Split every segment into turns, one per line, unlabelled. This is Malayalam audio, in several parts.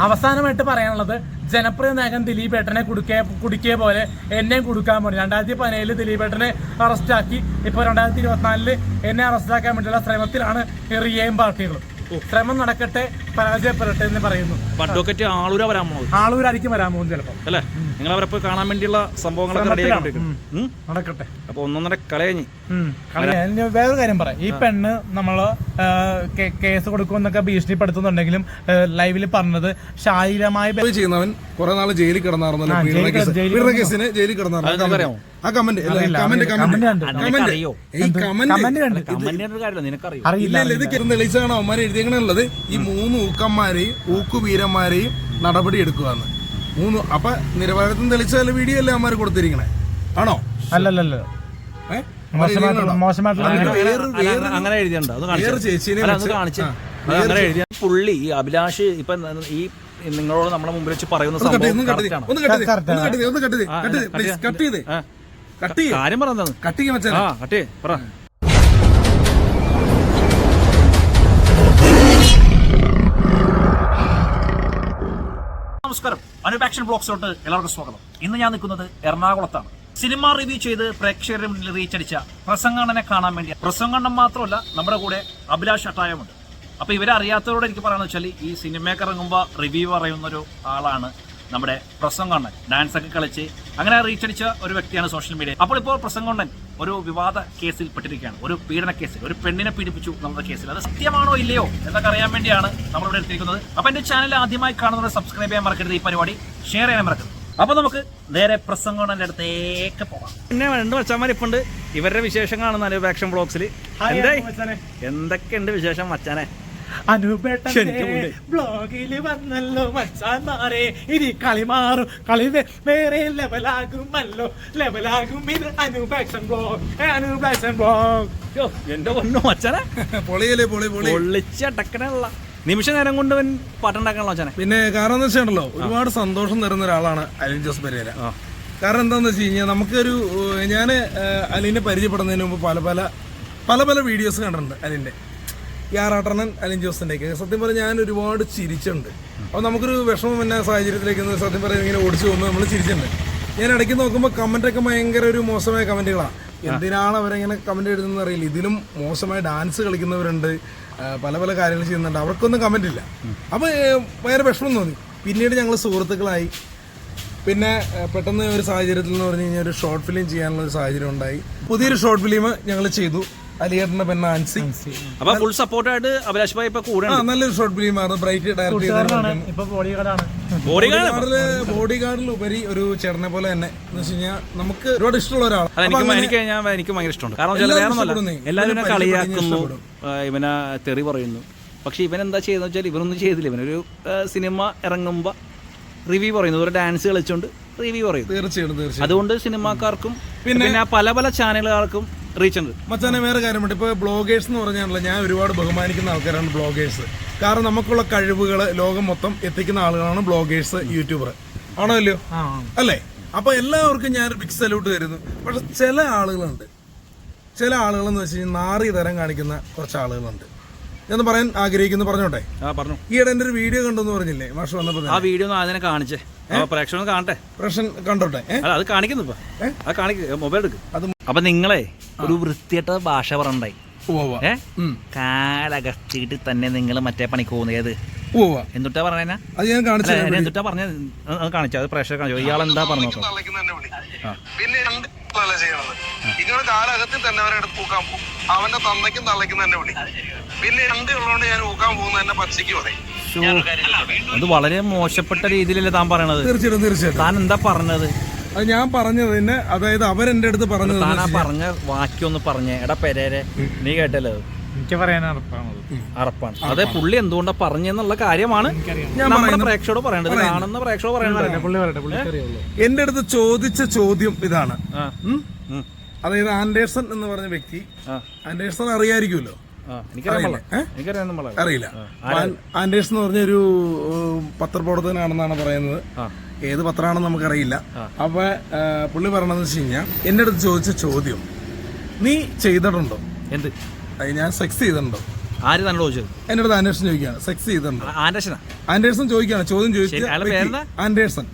അവസാനമായിട്ട് പറയാനുള്ളത്, ജനപ്രിയ നായകൻ ദിലീപേട്ടനെ കുടുക്കിയ പോലെ എന്നെയും കുടുക്കാൻ വേണ്ടി 2017 ദിലീപേട്ടനെ അറസ്റ്റാക്കി. ഇപ്പോൾ 2024 എന്നെ അറസ്റ്റാക്കാൻ വേണ്ടിയുള്ള ശ്രമത്തിലാണ് റിയയും പാർട്ടികളും. ശ്രമം നടക്കട്ടെ, പരാജയപ്പെടട്ടെ എന്ന് പറയുന്നു.
അഡ്വക്കേറ്റ്
ആളൂരായിരിക്കും വരാൻ പോകുന്നത് ചിലപ്പോൾ അല്ലേ.
നിങ്ങൾ അവരെ പോയി കാണാൻ വേണ്ടിയുള്ള സംഭവങ്ങളൊക്കെ
നടക്കട്ടെ.
അപ്പൊ ഒന്നൊന്നര കളയഞ്ഞി.
വേറൊരു കാര്യം പറയാം, ഈ പെണ്ണ് നമ്മള് കേസ് കൊടുക്കുമെന്നൊക്കെ ഭീഷണിപ്പെടുത്തുന്നുണ്ടെങ്കിലും ലൈവിൽ പറഞ്ഞത് ശാരീരികമായി
ചെയ്യുന്നവൻ കുറെ നാള് ജയിലിൽ കിടന്നാർന്നല്ലോ. കേസിന് ജയിലിൽ കിടന്നാർന്നോ ആ കമന്റ് ഇത് തെളിയിച്ചാണ് അവന്മാരെ എഴുതിയങ്ങനുള്ളത്. ഈ 3 ഊക്കന്മാരെയും ഊക്കുവീരന്മാരെയും നടപടി എടുക്കുകയെന്ന് 3. അപ്പൊ നിരപരാധിത്വം തെളിച്ചാൽ വീഡിയോ അല്ലേ അവന്മാര് കൊടുത്തിരിക്കണേ ആണോ?
അല്ലല്ലോ,
അങ്ങനെ എഴുതിയുണ്ടോ? അങ്ങനെ എഴുതിയ പുള്ളി ഈ അഭിലാഷ് ഇപ്പൊ ഈ നിങ്ങളോട് നമ്മളെ മുമ്പിൽ വെച്ച് പറയുന്ന കാര്യം പറഞ്ഞത് പറ. നമസ്കാരം, അനൂപ് ആക്ഷൻ ബ്ലോഗ്സിലോട്ട് എല്ലാവർക്കും സ്വാഗതം. ഇന്ന് ഞാൻ നിൽക്കുന്നത് എറണാകുളത്താണ്. സിനിമ റിവ്യൂ ചെയ്ത് പ്രേക്ഷകരുടെ മുന്നിൽ റീച്ചടിച്ച പ്രസംഗണ്ണനെ കാണാൻ വേണ്ടി. പ്രസംഗണ്ണൻ മാത്രമല്ല, നമ്മുടെ കൂടെ അഭിലാഷ് അട്ടായമുണ്ട്. അപ്പൊ ഇവരെ അറിയാത്തവരോട് എനിക്ക് പറയാന്ന് വെച്ചാൽ, ഈ സിനിമയൊക്കെ ഇറങ്ങുമ്പോൾ റിവ്യൂ പറയുന്നൊരു ആളാണ് നമ്മുടെ പ്രസംഗണ്ണൻ. ഡാൻസ് ഒക്കെ കളിച്ച് അങ്ങനെ റീച്ചടിച്ച ഒരു വ്യക്തിയാണ് സോഷ്യൽ മീഡിയ. അപ്പോൾ ഇപ്പോൾ പ്രസംഗണ്ണൻ ഒരു വിവാദ കേസിൽ പെട്ടിരിക്കുകയാണ്. ഒരു പീഡന കേസിൽ, ഒരു പെണ്ണിനെ പീഡിപ്പിച്ചു നമ്മുടെ കേസിൽ. അത് സത്യമാണോ ഇല്ലയോ എന്നൊക്കെ അറിയാൻ വേണ്ടിയാണ് നമ്മളിവിടെ എത്തിയിരിക്കുന്നത്. അപ്പൊ എന്റെ ചാനൽ ആദ്യമായി കാണുന്നവരെ സബ്സ്ക്രൈബ് ചെയ്യാൻ മറക്കരുത്, ഈ പരിപാടി ഷെയർ ചെയ്യാൻ മറക്കരുത്. അപ്പൊ നമുക്ക് നേരെ പ്രസംഗണ്ണന്റെ അടുത്തേക്ക് പോകാം. പിന്നെ 2 മച്ചാന്മാരിപ്പുണ്ട്. ഇവരുടെ വിശേഷം കാണുന്ന അനൂപ് ആക്ഷൻ ബ്ലോഗ്സിൽ. എന്തൊക്കെയുണ്ട് വിശേഷം മച്ചാനെ?
അനൂപേട്ടന്റെ ബ്ലോഗില് വന്നല്ലോ മച്ചാന്മാരെ, ഇനി കളി മാറും, കളി വേറെ ലെവലാകുമല്ലോ, ലെവലാകും ഇത് Anoop action blog, Anoop action blog.
എന്റെ പൊന്നോ മച്ചാനെ, പൊള്ളിച്ചടക്കനുള്ള നിമിഷ നേരം കൊണ്ട് പാട്ടുണ്ടാക്കാനുള്ള മച്ചാനെ.
പിന്നെ കാരണം എന്ന് വെച്ചിട്ടുണ്ടല്ലോ, ഒരുപാട് സന്തോഷം തരുന്ന ഒരാളാണ് അലിൻ ജോസ് പെരേര. കാരണം എന്താന്ന് വെച്ച് കഴിഞ്ഞാൽ, നമുക്കൊരു ഞാൻ അലിനെ പരിചയപ്പെടുന്നതിന് മുമ്പ് പല പല വീഡിയോസ് കണ്ടിട്ടുണ്ട് അലിന്റെ. ഈ ആറാട്ടണ്ണൻ അലിൻ ജോസിൻ്റെയൊക്കെ സത്യം പറഞ്ഞാൽ ഞാൻ ഒരുപാട് ചിരിച്ചിട്ടുണ്ട്. അപ്പോൾ നമുക്കൊരു വിഷമം എന്ന സാഹചര്യത്തിലേക്ക് സത്യം പറയാൻ ഇങ്ങനെ ഓടിച്ചു പോകുമ്പോൾ നമ്മൾ ചിരിച്ചിട്ടുണ്ട്. ഞാൻ ഇടയ്ക്ക് നോക്കുമ്പോൾ കമൻറ്റൊക്കെ ഭയങ്കര ഒരു മോശമായ കമൻറ്റുകളാണ്. എന്തിനാണ് അവരെങ്ങനെ കമൻറ്റ് എഴുതുന്നത് അറിയില്ല. ഇതിലും മോശമായ ഡാൻസ് കളിക്കുന്നവരുണ്ട്, പല പല കാര്യങ്ങൾ ചെയ്യുന്നുണ്ട്, അവർക്കൊന്നും കമൻ്റ് ഇല്ല. അപ്പോൾ ഭയങ്കര വിഷമം തോന്നി. പിന്നീട് ഞങ്ങൾ സുഹൃത്തുക്കളായി. പിന്നെ പെട്ടെന്ന് ഒരു സാഹചര്യത്തിൽ എന്ന് പറഞ്ഞു കഴിഞ്ഞാൽ ഒരു ഷോർട്ട് ഫിലിം ചെയ്യാനുള്ള ഒരു സാഹചര്യം ഉണ്ടായി. പുതിയൊരു ഷോർട്ട് ഫിലിം ഞങ്ങൾ ചെയ്തു, അലിയേട്ടന്റെ പെണ്ണ ആൻസി.
അപ്പൊ ഫുൾ സപ്പോർട്ടായിട്ട് അഭിലാഷ് ഭായി ഇപ്പൊ കൂടെ.
നല്ലൊരു ഷോർട്ട് ഫിലിം ആയിരുന്നു. ബ്രൈറ്റ് ഡയറക്ട് ബോഡിഗാർഡിൽ ഉപരി ഒരു ചേട്ടനെ പോലെ തന്നെ എന്ന് വെച്ച് കഴിഞ്ഞാൽ നമുക്ക് ഒരുപാട് ഇഷ്ടമുള്ള ഒരാളാണ്.
എനിക്ക് ഭയങ്കര ഇഷ്ടമുണ്ട്. കാരണം എല്ലാവരും കളിയാക്കുന്നു, ഇവനെ തെറി പറയുന്നു. പക്ഷെ ഇവൻ എന്താ ചെയ്യുന്ന വെച്ചാൽ ഇവനൊന്നും ചെയ്തില്ല. ഇവനൊരു സിനിമ ഇറങ്ങുമ്പോ റിവ്യൂ പറയുന്നു, ഒരു ഡാൻസ് കളിച്ചോണ്ട് റിവ്യൂ പറയുന്നു. തീർച്ചയായിട്ടും. അതുകൊണ്ട് സിനിമാക്കാർക്കും പിന്നെ പല പല ചാനലുകാർക്കും റീച്ച് ഉണ്ട്.
മച്ചാനെ വേറെ കാര്യമുണ്ട്. ഇപ്പൊ ബ്ലോഗേഴ്സ് എന്ന് പറഞ്ഞാണല്ലോ, ഞാൻ ഒരുപാട് ബഹുമാനിക്കുന്ന ആൾക്കാരാണ് ബ്ലോഗേഴ്സ്. കാരണം നമുക്കുള്ള കഴിവുകൾ ലോകം മൊത്തം എത്തിക്കുന്ന ആളുകളാണ് ബ്ലോഗേഴ്സ്, യൂട്യൂബർ ആണോ അല്ലയോ? അല്ലേ? അപ്പൊ എല്ലാവർക്കും ഞാൻ ബിഗ് സല്യൂട്ട് തരുന്നു. പക്ഷെ ചില ആളുകളുണ്ട്, ചില ആളുകളെന്ന് വെച്ച് കഴിഞ്ഞാൽ നാറി തരം കാണിക്കുന്ന കുറച്ച് ആളുകളുണ്ട്. ഞാൻ പറയാൻ ആഗ്രഹിക്കുന്നു, പറഞ്ഞോട്ടെ. ഈയിടെ എന്റെ ഒരു വീഡിയോ കണ്ടെന്ന് പറഞ്ഞില്ലേ മാഷ് വന്നപ്പോ?
ആ വീഡിയോ അതിനെ കാണിച്ചേ, പ്രേക്ഷകൻ കാണട്ടെ.
കണ്ടോട്ടെ,
അത് കാണിക്കുന്നു. മൊബൈൽ എടുക്ക്. അപ്പൊ നിങ്ങളെ ഒരു വൃത്തിയായിട്ട ഭാഷ പറയണ്ടായി. കാലകത്തിട്ട് തന്നെ നിങ്ങൾ മറ്റേ പണിക്ക് പോകുന്നത് എന്തുട്ടാ പറഞ്ഞ? എന്തുട്ടാ പറഞ്ഞ കാണിച്ചു? അത് പ്രേക്ഷകർ കാണിച്ചു. ഇയാളെന്താ പറഞ്ഞു നോക്കാം.
ഇങ്ങനെ കാലകത്തിൽ തന്നെ അവരെ എടുത്ത് ഊക്കാൻ പോകും. അവന്റെ തന്തയ്ക്കും തള്ളയ്ക്കും തന്നെ വിളി. പിന്നെ ഉള്ളതുകൊണ്ട് ഞാൻ ഊക്കാൻ പോകുന്ന തന്നെ പച്ചയ്ക്ക് പറയും.
അത് വളരെ മോശപ്പെട്ട രീതിയിലല്ലേ താൻ പറയണത്?
തീർച്ചയായിട്ടും.
താൻ എന്താ പറഞ്ഞത്?
അത് ഞാൻ പറഞ്ഞത് തന്നെ, അതായത് അവരെന്റെ അടുത്ത് പറഞ്ഞത്.
താൻ ആ പറഞ്ഞ വാക്യൊന്ന് പറഞ്ഞേ. എടാ പെരേരെ, നീ കേട്ടല്ലോ?
എനിക്ക് പറയാൻ
അറപ്പാണ്. അതെ, പുള്ളി എന്തുകൊണ്ടാ പറഞ്ഞെന്നുള്ള കാര്യമാണ് നമ്മുടെ പ്രേക്ഷകരോട് പറയേണ്ടത്, കാണുന്ന പ്രേക്ഷകരോട് പറയേണ്ടത്.
എന്റെ അടുത്ത് ചോദിച്ച ചോദ്യം ഇതാണ്. അതായത് ആൻഡേഴ്സൺ എന്ന് പറഞ്ഞ വ്യക്തി, ആൻഡേഴ്സൺ അറിയായിരിക്കുമല്ലോ? അറിയില്ല. ആൻഡേഴ്സൺ എന്ന് പറഞ്ഞ ഒരു പത്രപ്രവർത്തകനാണെന്നാണ് പറയുന്നത്. ഏത് പത്രമാണെന്ന് നമുക്കറിയില്ല. അപ്പൊ പുള്ളി പറയണെന്ന് വെച്ച് കഴിഞ്ഞാൽ, എന്റെ അടുത്ത് ചോദിച്ച ചോദ്യം, നീ ചെയ്തിട്ടുണ്ടോ?
എന്ത്?
ഞാൻ സെക്സ് ചെയ്തിട്ടുണ്ടോ?
ആര് തന്നെ ചോദിച്ചത്?
എന്റെ അടുത്ത് ആൻഡേഴ്സൺ ചോദിക്കുകയാണ് സെക്സ് ചെയ്തിട്ടുണ്ടോ.
ആൻഡേഴ്സനാ?
ആൻഡേഴ്സൺ ചോദിക്കുകയാണ്, ചോദ്യം
ശരി, അയാളുടെ പേരെന്താ?
ആൻഡേഴ്സൺ.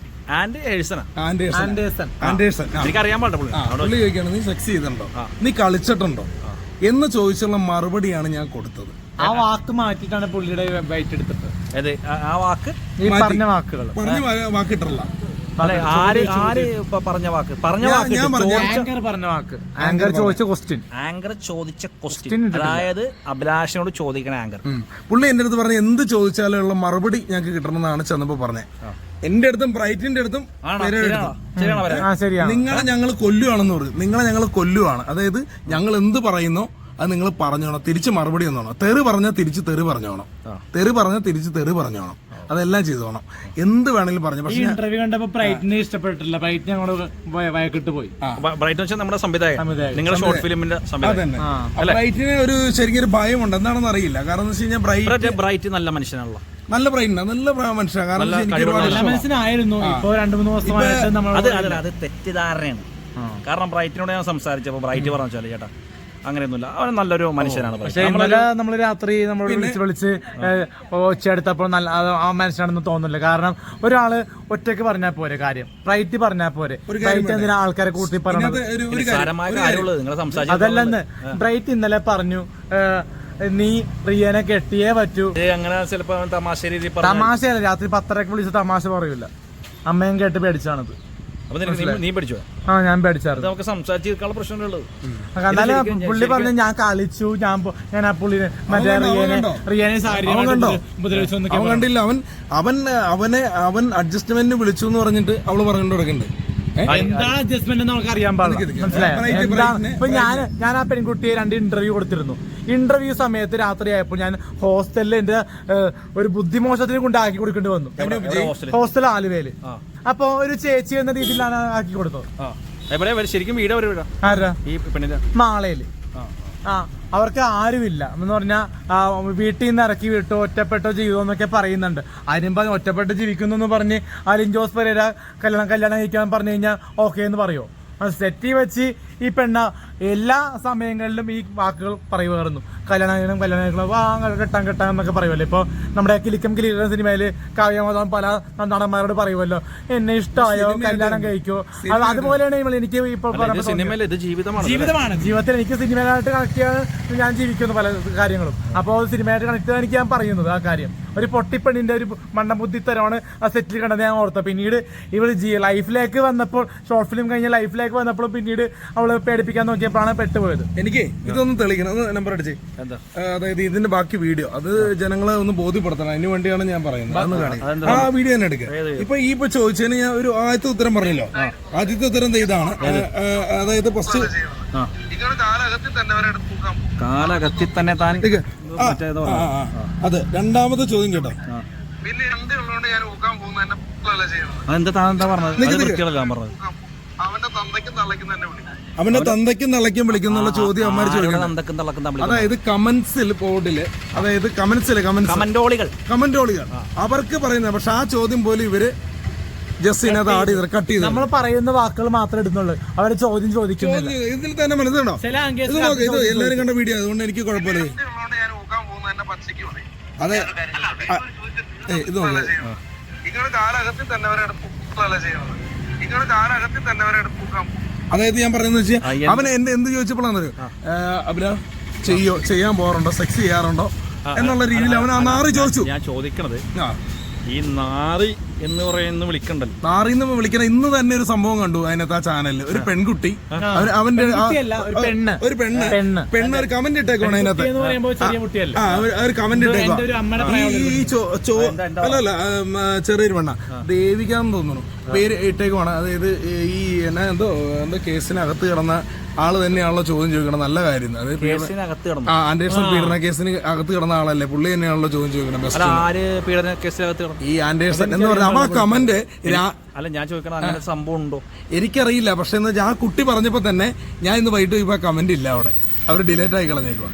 എനിക്കറിയാൻ പാടില്ല.
പുള്ളി ചോദിക്കുകയാണ് നീ സെക്സ് ചെയ്തിട്ടുണ്ടോ, നീ കളിച്ചിട്ടുണ്ടോ എന്ന് ചോദിച്ചുള്ള മറുപടിയാണ് ഞാൻ കൊടുത്തത്.
ആ വാക്ക് മാറ്റിയിട്ടാണ് പുള്ളിയുടെ ബൈറ്റ് എടുത്തിട്ട്.
അതെ, ആ വാക്ക്
ഈ പറഞ്ഞ വാക്കുകൾ
പറഞ്ഞ വാക്കിട്ടല്ല.
ആര് പറഞ്ഞ വാക്ക്?
ആങ്കർ ചോദിച്ച ക്വസ്റ്റ്യൻ.
ആങ്കർ ചോദിച്ച ക്വസ്റ്റ്യൻ, അതായത് അഭിലാഷിനോട് ചോദിക്കണ ആങ്കർ.
പുള്ളി എന്റെ അടുത്ത് പറഞ്ഞ എന്ത് ചോദിച്ചാലുള്ള മറുപടി ഞങ്ങൾക്ക് കിട്ടണമെന്നാണ് ചെന്നപ്പോ പറഞ്ഞത്. എന്റെ അടുത്തും ബ്രൈറ്റിന്റെ അടുത്തും നിങ്ങളെ ഞങ്ങൾ കൊല്ലുവാണെന്ന് പറഞ്ഞു. നിങ്ങളെ ഞങ്ങൾ കൊല്ലുവാണ്, അതായത് ഞങ്ങൾ എന്ത് പറയുന്നോ അത് നിങ്ങൾ പറഞ്ഞോണം, തിരിച്ച് മറുപടി ഒന്നോണം. തെറി പറഞ്ഞാൽ തിരിച്ച് തെറി പറഞ്ഞോണം, തെറി പറഞ്ഞാൽ തിരിച്ച് തെറി പറഞ്ഞോണം, അതെല്ലാം ചെയ്തോണം, എന്ത് വേണമെങ്കിലും പറഞ്ഞു. പക്ഷേ
ഇന്റർവ്യൂ കണ്ടപ്പോ ബ്രൈറ്റിനെ ഇഷ്ടപ്പെട്ടില്ല. ബ്രൈറ്റ് ഞങ്ങളോട് വയക്കിട്ട് പോയി.
ബ്രൈറ്റ് വെച്ചാൽ നമ്മുടെ സംവിധായകൻ, നിങ്ങളുടെ ഷോർട്ട് ഫിലിമിന്റെ സംവിധായകൻ.
ബ്രൈറ്റിന് ഒരു ശരിക്കും ഭയമുണ്ട്, എന്താണെന്ന് അറിയില്ല. കാരണം എന്ന് വെച്ച് കഴിഞ്ഞാൽ
ബ്രൈറ്റ് നല്ല മനുഷ്യനാണല്ലോ,
നല്ല ബ്രൈറ്റ്, നല്ല മനുഷ്യനാണ്. കാരണം
മനസ്സിനായിരുന്നു. ഇപ്പൊ 2-3 ദിവസമായിട്ട് നമ്മൾ
അത് തെറ്റിദ്ധാരണയാണ്. കാരണം ബ്രൈറ്റിനോട് ഞാൻ സംസാരിച്ചപ്പോ ബ്രൈറ്റ് പറഞ്ഞു ചേട്ടാ അങ്ങനെയൊന്നുമില്ല, അവൻ നല്ലൊരു മനുഷ്യനാണ്.
പക്ഷേ ഇന്നലെ നമ്മള് രാത്രി നമ്മൾ വിളിച്ച് ഒച്ചയെടുത്തപ്പോൾ നല്ല ആ മനുഷ്യനാണെന്ന് തോന്നുന്നില്ല. കാരണം ഒരാള് ഒറ്റയ്ക്ക് പറഞ്ഞാൽ പോരെ കാര്യം, ബ്രൈറ്റ് പറഞ്ഞാൽ പോരെ. ബ്രൈറ്റ് എന്തിനാ ആൾക്കാരെ കൂട്ടി പറഞ്ഞത്? അതല്ലെന്ന് ബ്രൈറ്റ് ഇന്നലെ പറഞ്ഞു നീ റിയനെ കെട്ടിയേ പറ്റൂ.
അങ്ങനെ ചിലപ്പോ
തമാശയല്ല, രാത്രി 10:30 വിളിച്ച് തമാശ പറയൂല. അമ്മയും കേട്ട് പേടിച്ചാണത്.
നീ പഠിച്ചോ?
ഞാൻ പേടിച്ചായിരുന്നു.
നമുക്ക് സംസാരിച്ച് തീർക്കാനുള്ള പ്രശ്നമുള്ളത്.
എന്നാലും പുള്ളി പറഞ്ഞു ഞാൻ കളിച്ചു, ഞാൻ ആ പുള്ളിനെ മറ്റേ റിയനെ സാരി
അവൻ കണ്ടില്ല. അവൻ അഡ്ജസ്റ്റ്മെന്റ് വിളിച്ചു എന്ന് പറഞ്ഞിട്ട് അവള് പറഞ്ഞിട്ട് കിടക്കുന്നുണ്ട്.
എന്താ അഡ്ജസ്റ്റ്മെന്റ് നമുക്ക് അറിയാൻ പാടില്ല, മനസ്സിലായോ? ഇപ്പൊ ഞാൻ ആ പെൺകുട്ടിയെ 2 ഇന്റർവ്യൂ കൊടുത്തിരുന്നു. ഇന്റർവ്യൂ സമയത്ത് രാത്രി ആയപ്പോൾ ഞാൻ ഹോസ്റ്റലിൽ എന്റെ ഒരു ബുദ്ധിമോശത്തിന് കൊണ്ട് ആക്കി കൊടുക്കേണ്ടി വന്നു. ഹോസ്റ്റൽ ആലുവയില്. അപ്പൊ ഒരു ചേച്ചി എന്ന രീതിയിലാണ് ആക്കി കൊടുത്തത്.
ശരിക്കും വീട്
ആരാ? ഈ പെണ്ണിന്റെ മാളയില്. അവർക്ക് ആരുമില്ല എന്ന് പറഞ്ഞാൽ വീട്ടിൽ നിന്ന് ഇറക്കി വിട്ടു, ഒറ്റപ്പെട്ട ജീവിതം എന്നൊക്കെ പറയുന്നുണ്ട്. അതിനും പറഞ്ഞ് ഒറ്റപ്പെട്ട് ജീവിക്കുന്നു എന്ന് പറഞ്ഞ് അലിൻ ജോസ് പെരേര കല്യാണം കഴിക്കാൻ പറഞ്ഞു കഴിഞ്ഞാൽ ഓക്കെ എന്ന് പറയുമോ? സെറ്റി വെച്ച് ഈ പെണ്ണ എല്ലാ സമയങ്ങളിലും ഈ വാക്കുകൾ പറയുമായിരുന്നു. കല്യാണം കെട്ടാൻ എന്നൊക്കെ പറയുമല്ലോ. ഇപ്പൊ നമ്മുടെ കിലിക്കം കിലീട സിനിമയില് കാവ്യമാധവൻ പല നടന്മാരോട് പറയുമല്ലോ എന്നെ ഇഷ്ടമായോ, കല്യാണം കഴിക്കോ. അതുപോലെയാണ് എനിക്ക് ഇപ്പൊ ജീവിതമാണ്. ജീവിതത്തിൽ എനിക്ക് സിനിമയായിട്ട് കണക്ട് ചെയ്യാൻ ഞാൻ ജീവിക്കുന്നു പല കാര്യങ്ങളും. അപ്പോൾ സിനിമയായിട്ട് കണക്ട് ചെയ്യാൻ എനിക്ക് ഞാൻ പറയുന്നത് ആ കാര്യം. ഒരു പൊട്ടിപ്പെണ്ണിന്റെ ഒരു മണ്ണബുദ്ധിത്തരമാണ് ആ സെറ്റിൽ കണ്ടത് ഞാൻ ഓർത്ത. പിന്നീട് ഇവള് ലൈഫിലേക്ക് വന്നപ്പോൾ, ഷോർട്ട് ഫിലിം കഴിഞ്ഞ ലൈഫിലേക്ക് വന്നപ്പോൾ പിന്നീട് അവള് പേടിപ്പിക്കാൻ നോക്കിയപ്പോഴാണ് പെട്ടുപോയത്.
എനിക്ക് ഇതൊന്നും തെളിയിക്കണം, നമ്പർ അടിച്ചേ. അതായത് ഇതിന്റെ ബാക്കി വീഡിയോ അത് ജനങ്ങളെ ഒന്ന് ബോധ്യപ്പെടുത്തണം, അതിന് വേണ്ടിയാണ് ഞാൻ പറയുന്നത്. ആ വീഡിയോ തന്നെ എടുക്കുക. ഇപ്പൊ ചോദിച്ചതിന് ഞാൻ ഒരു ആദ്യത്തെ ഉത്തരം പറഞ്ഞല്ലോ. ആദ്യത്തെ ഉത്തരം ഇതാണ്. അതായത് ഫസ്റ്റ്
കാലകത്തിൽ തന്നെ താൻ
അത് രണ്ടാമത്തെ ചോദ്യം കേട്ടോ.
പിന്നെ ഉള്ളതുകൊണ്ട് ഞാൻ ഊക്കാൻ പോകുന്ന
അതെന്താ താനെന്താ പറഞ്ഞത്?
അവന്റെ തന്തയ്ക്കും തള്ളയ്ക്കും തന്നെ വിളിക്കും.
അവന്റെ തന്തയ്ക്കും തള്ളയ്ക്കും വിളിക്കുന്നുള്ള ചോദ്യം അമ്മമാര് ചോദിക്കണം. അതായത് കമന്റ്സിൽ ബോർഡില്, അതായത് കമന്റോളികൾ അവർക്ക് പറയുന്നത്. പക്ഷെ ആ ചോദ്യം പോലും ഇവര് ജസ്റ്റ് ഇതിനകത്ത് ആഡ് ചെയ്ത് കട്ട് ചെയ്ത്
നമ്മൾ പറയുന്ന വാക്കുകൾ മാത്രമേ ഇടുന്നുള്ളൂ. അവരെ ചോദ്യം ചോദിക്കുന്നില്ല.
ഇതിൽ തന്നെ മനസ്സിലാണോ? ഇത് എല്ലാരും കണ്ട വീഡിയോ, അതുകൊണ്ട് എനിക്ക് കുഴപ്പമില്ല. അതെ, ഇത്
നിങ്ങളുടെ കാലകത്തിൽ തന്നെ അവരെ ചെയ്യുന്നത്. നിങ്ങളുടെ കാലകത്തിൽ തന്നെ അവരെ പൂക്കാൻ പോകും.
അതായത് ഞാൻ പറയുന്നത് വെച്ചാൽ അവൻ എന്ത് ചോദിച്ചപ്പോഴാണ് അഭിലാ ചെയ്യാൻ പോകാറുണ്ടോ, സെക്സ് ചെയ്യാറുണ്ടോ എന്നുള്ള രീതിയിൽ അവൻ ആ നാറി ചോദിച്ചു.
ഞാൻ ചോദിക്കണത് ഈ നാറി എന്ന് പറയുന്ന വിളിക്കണ്ടല്ലോ,
നാറിന്ന് വിളിക്കണ. ഇന്ന് തന്നെ ഒരു സംഭവം കണ്ടു അതിനകത്ത് ആ ചാനലിൽ. ഒരു പെൺകുട്ടി അവന്റെ ഒരു പെണ്ണ് ഒരു കമന്റ് ഇട്ടേക്കാണ് അതിനകത്ത്. ഒരു കമന്റ് ഇട്ടേക്കുവാ. അല്ലല്ല, ചെറിയൊരു പെണ്ണ ദേവിക എന്ന് തോന്നുന്നു പേര് ഇട്ടേക്കുവാണ്. അതായത് ഈ എന്തോ കേസിനകത്ത് കിടന്ന ആള് തന്നെയാണല്ലോ ചോദ്യം ചോദിക്കണം. നല്ല കാര്യം. ആൻഡേഴ്സൺ പീഡന കേസിന് അകത്ത് കിടന്ന ആളല്ലേ, പുള്ളി തന്നെയാണല്ലോ ചോദ്യം ചോദിക്കണം. ഈ ആൻഡേഴ്സൺ എന്ന് പറഞ്ഞ ആ കമന്റ്
അല്ല, ഞാൻ ചോദിക്കണം അങ്ങനെ സംഭവം ഉണ്ടോ
എനിക്കറിയില്ല. പക്ഷെ എന്താ വെച്ചാൽ ആ കുട്ടി പറഞ്ഞപ്പോ തന്നെ ഞാൻ ഇന്ന് വൈകിട്ട് ഇപ്പൊ കമന്റ് ഇല്ല അവിടെ, അവർ ഡിലേറ്റ് ആയി കളഞ്ഞേക്കുവാ.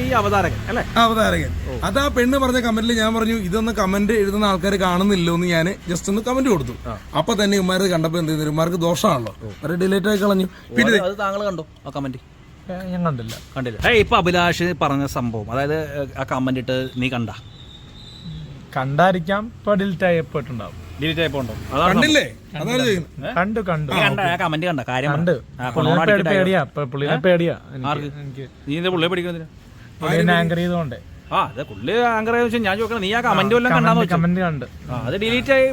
ഈ അവതാരകൻ അല്ലേ,
അവതാരകൻ. അത് ആ പെണ്ണ് പറഞ്ഞ കമന്റിൽ ഞാൻ പറഞ്ഞു ഇതൊന്നും കമന്റ് എഴുതുന്ന ആൾക്കാർ കാണുന്നില്ലോ എന്ന് ഞാൻ ജസ്റ്റ് ഒന്ന് കമന്റ് കൊടുത്തു. അപ്പൊ തന്നെ ഇമാര് കണ്ടപ്പോ എന്ത് ചെയ്യുന്നു, ഇമാർക്ക് ദോഷമാണല്ലോ, അവരെ ഡിലേറ്റ് ആയി കളഞ്ഞു.
പിന്നെ താങ്കൾ കണ്ടോ ആ കമന്റ്?
ഞാൻ കണ്ടില്ല.
ഇപ്പൊ അഭിലാഷ് പറഞ്ഞ സംഭവം, അതായത് ആ കമന്റ് ഇട്ട് നീ
കണ്ടായിരിക്കാം, ഇപ്പൊ ഡിലീറ്റ് ആയിപ്പോയിട്ടുണ്ടാവും.
ഡിലീറ്റ് ആയിപ്പോണ്ടോ?
കണ്ടില്ലേ? അതാണ് ചെയ്യുന്നത്.
കണ്ടു
കമന്റ് കണ്ട കാര്യം
കണ്ട് പേടിയാ, പുള്ളിനെ പേടിയാ എനിക്ക്.
നീ എന്താ പുള്ളിയെ പഠിക്കുന്നില്ല?
ആങ്കർ ചെയ്തോണ്ടേ.
അത് പുള്ളി ആങ്കർ വെച്ചാൽ ഞാൻ ചോദിക്കണം, നീ ആ കമന്റ് വല്ലതും കണ്ടാന്ന് വെച്ചു?
കമന്റ് കണ്ട്
അത് ഡിലീറ്റ് ആയി.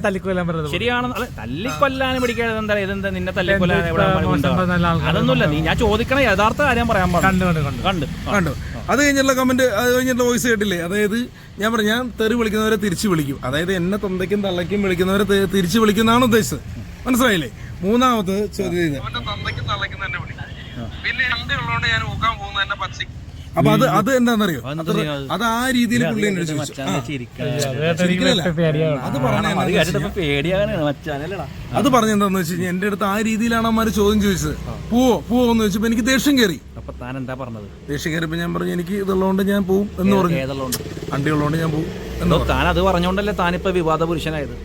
തല്ലിക്കൊല്ലാൻ പറയുന്നത്
ശരിയാണ്. തല്ലിക്കൊല്ലാനും പിടിക്കാതെ എന്താ ഇതെന്താ നിന്നെ തല്ലിക്കൊല്ലാൻ? അതൊന്നുമില്ല, നീ ഞാൻ ചോദിക്കണ യഥാർത്ഥ കാര്യം പറയാൻ പറഞ്ഞു.
കണ്ടു. അത് കഴിഞ്ഞിട്ടുള്ള കമന്റ്, അത് കഴിഞ്ഞിട്ടുള്ള വോയിസ് കേട്ടില്ലേ? അതായത് ഞാൻ തെറി വിളിക്കുന്നവരെ തിരിച്ചു വിളിക്കും, അതായത് എന്നെ തൊന്തയ്ക്കും തള്ളയ്ക്കും വിളിക്കുന്നവരെ തിരിച്ചു വിളിക്കുന്നതാണ് ഉദ്ദേശിച്ചത്. മനസ്സിലായില്ലേ? മൂന്നാമത് ചോദ്യം
അവന്റെ തന്തയ്ക്കും തള്ളയ്ക്കും തന്നെ വിളിക്കും. പിന്നെ രണ്ട് ഉള്ളതുകൊണ്ട് ഞാൻ ഊക്കാൻ പോകുന്നത് എന്നെ പച്ചയ്ക്ക്.
അപ്പൊ അത് എന്താണെന്നറിയോ? അത് ആ രീതിയിൽ പുള്ളി അത് പറഞ്ഞെന്താന്ന് വെച്ച് കഴിഞ്ഞാൽ എന്റെ അടുത്ത് ആ രീതിയിലാണ് അമ്മമാര് ചോദ്യം ചോദിച്ചത്. പോവോന്ന് ചോദിച്ചപ്പോ എനിക്ക് ദേഷ്യം കയറി.
അപ്പൊ താൻ എന്താ പറഞ്ഞത്?
ദേഷ്യം കയറിയപ്പോ ഞാൻ പറഞ്ഞു എനിക്ക് ഇതുള്ളതുകൊണ്ട് ഞാൻ പോവും എന്ന് പറഞ്ഞു. വണ്ടി ഉള്ളതുകൊണ്ട് ഞാൻ പോവും എന്ന്.
താൻ അത് പറഞ്ഞോണ്ടല്ലേ താനിപ്പോ വിവാദ പുരുഷനായത്?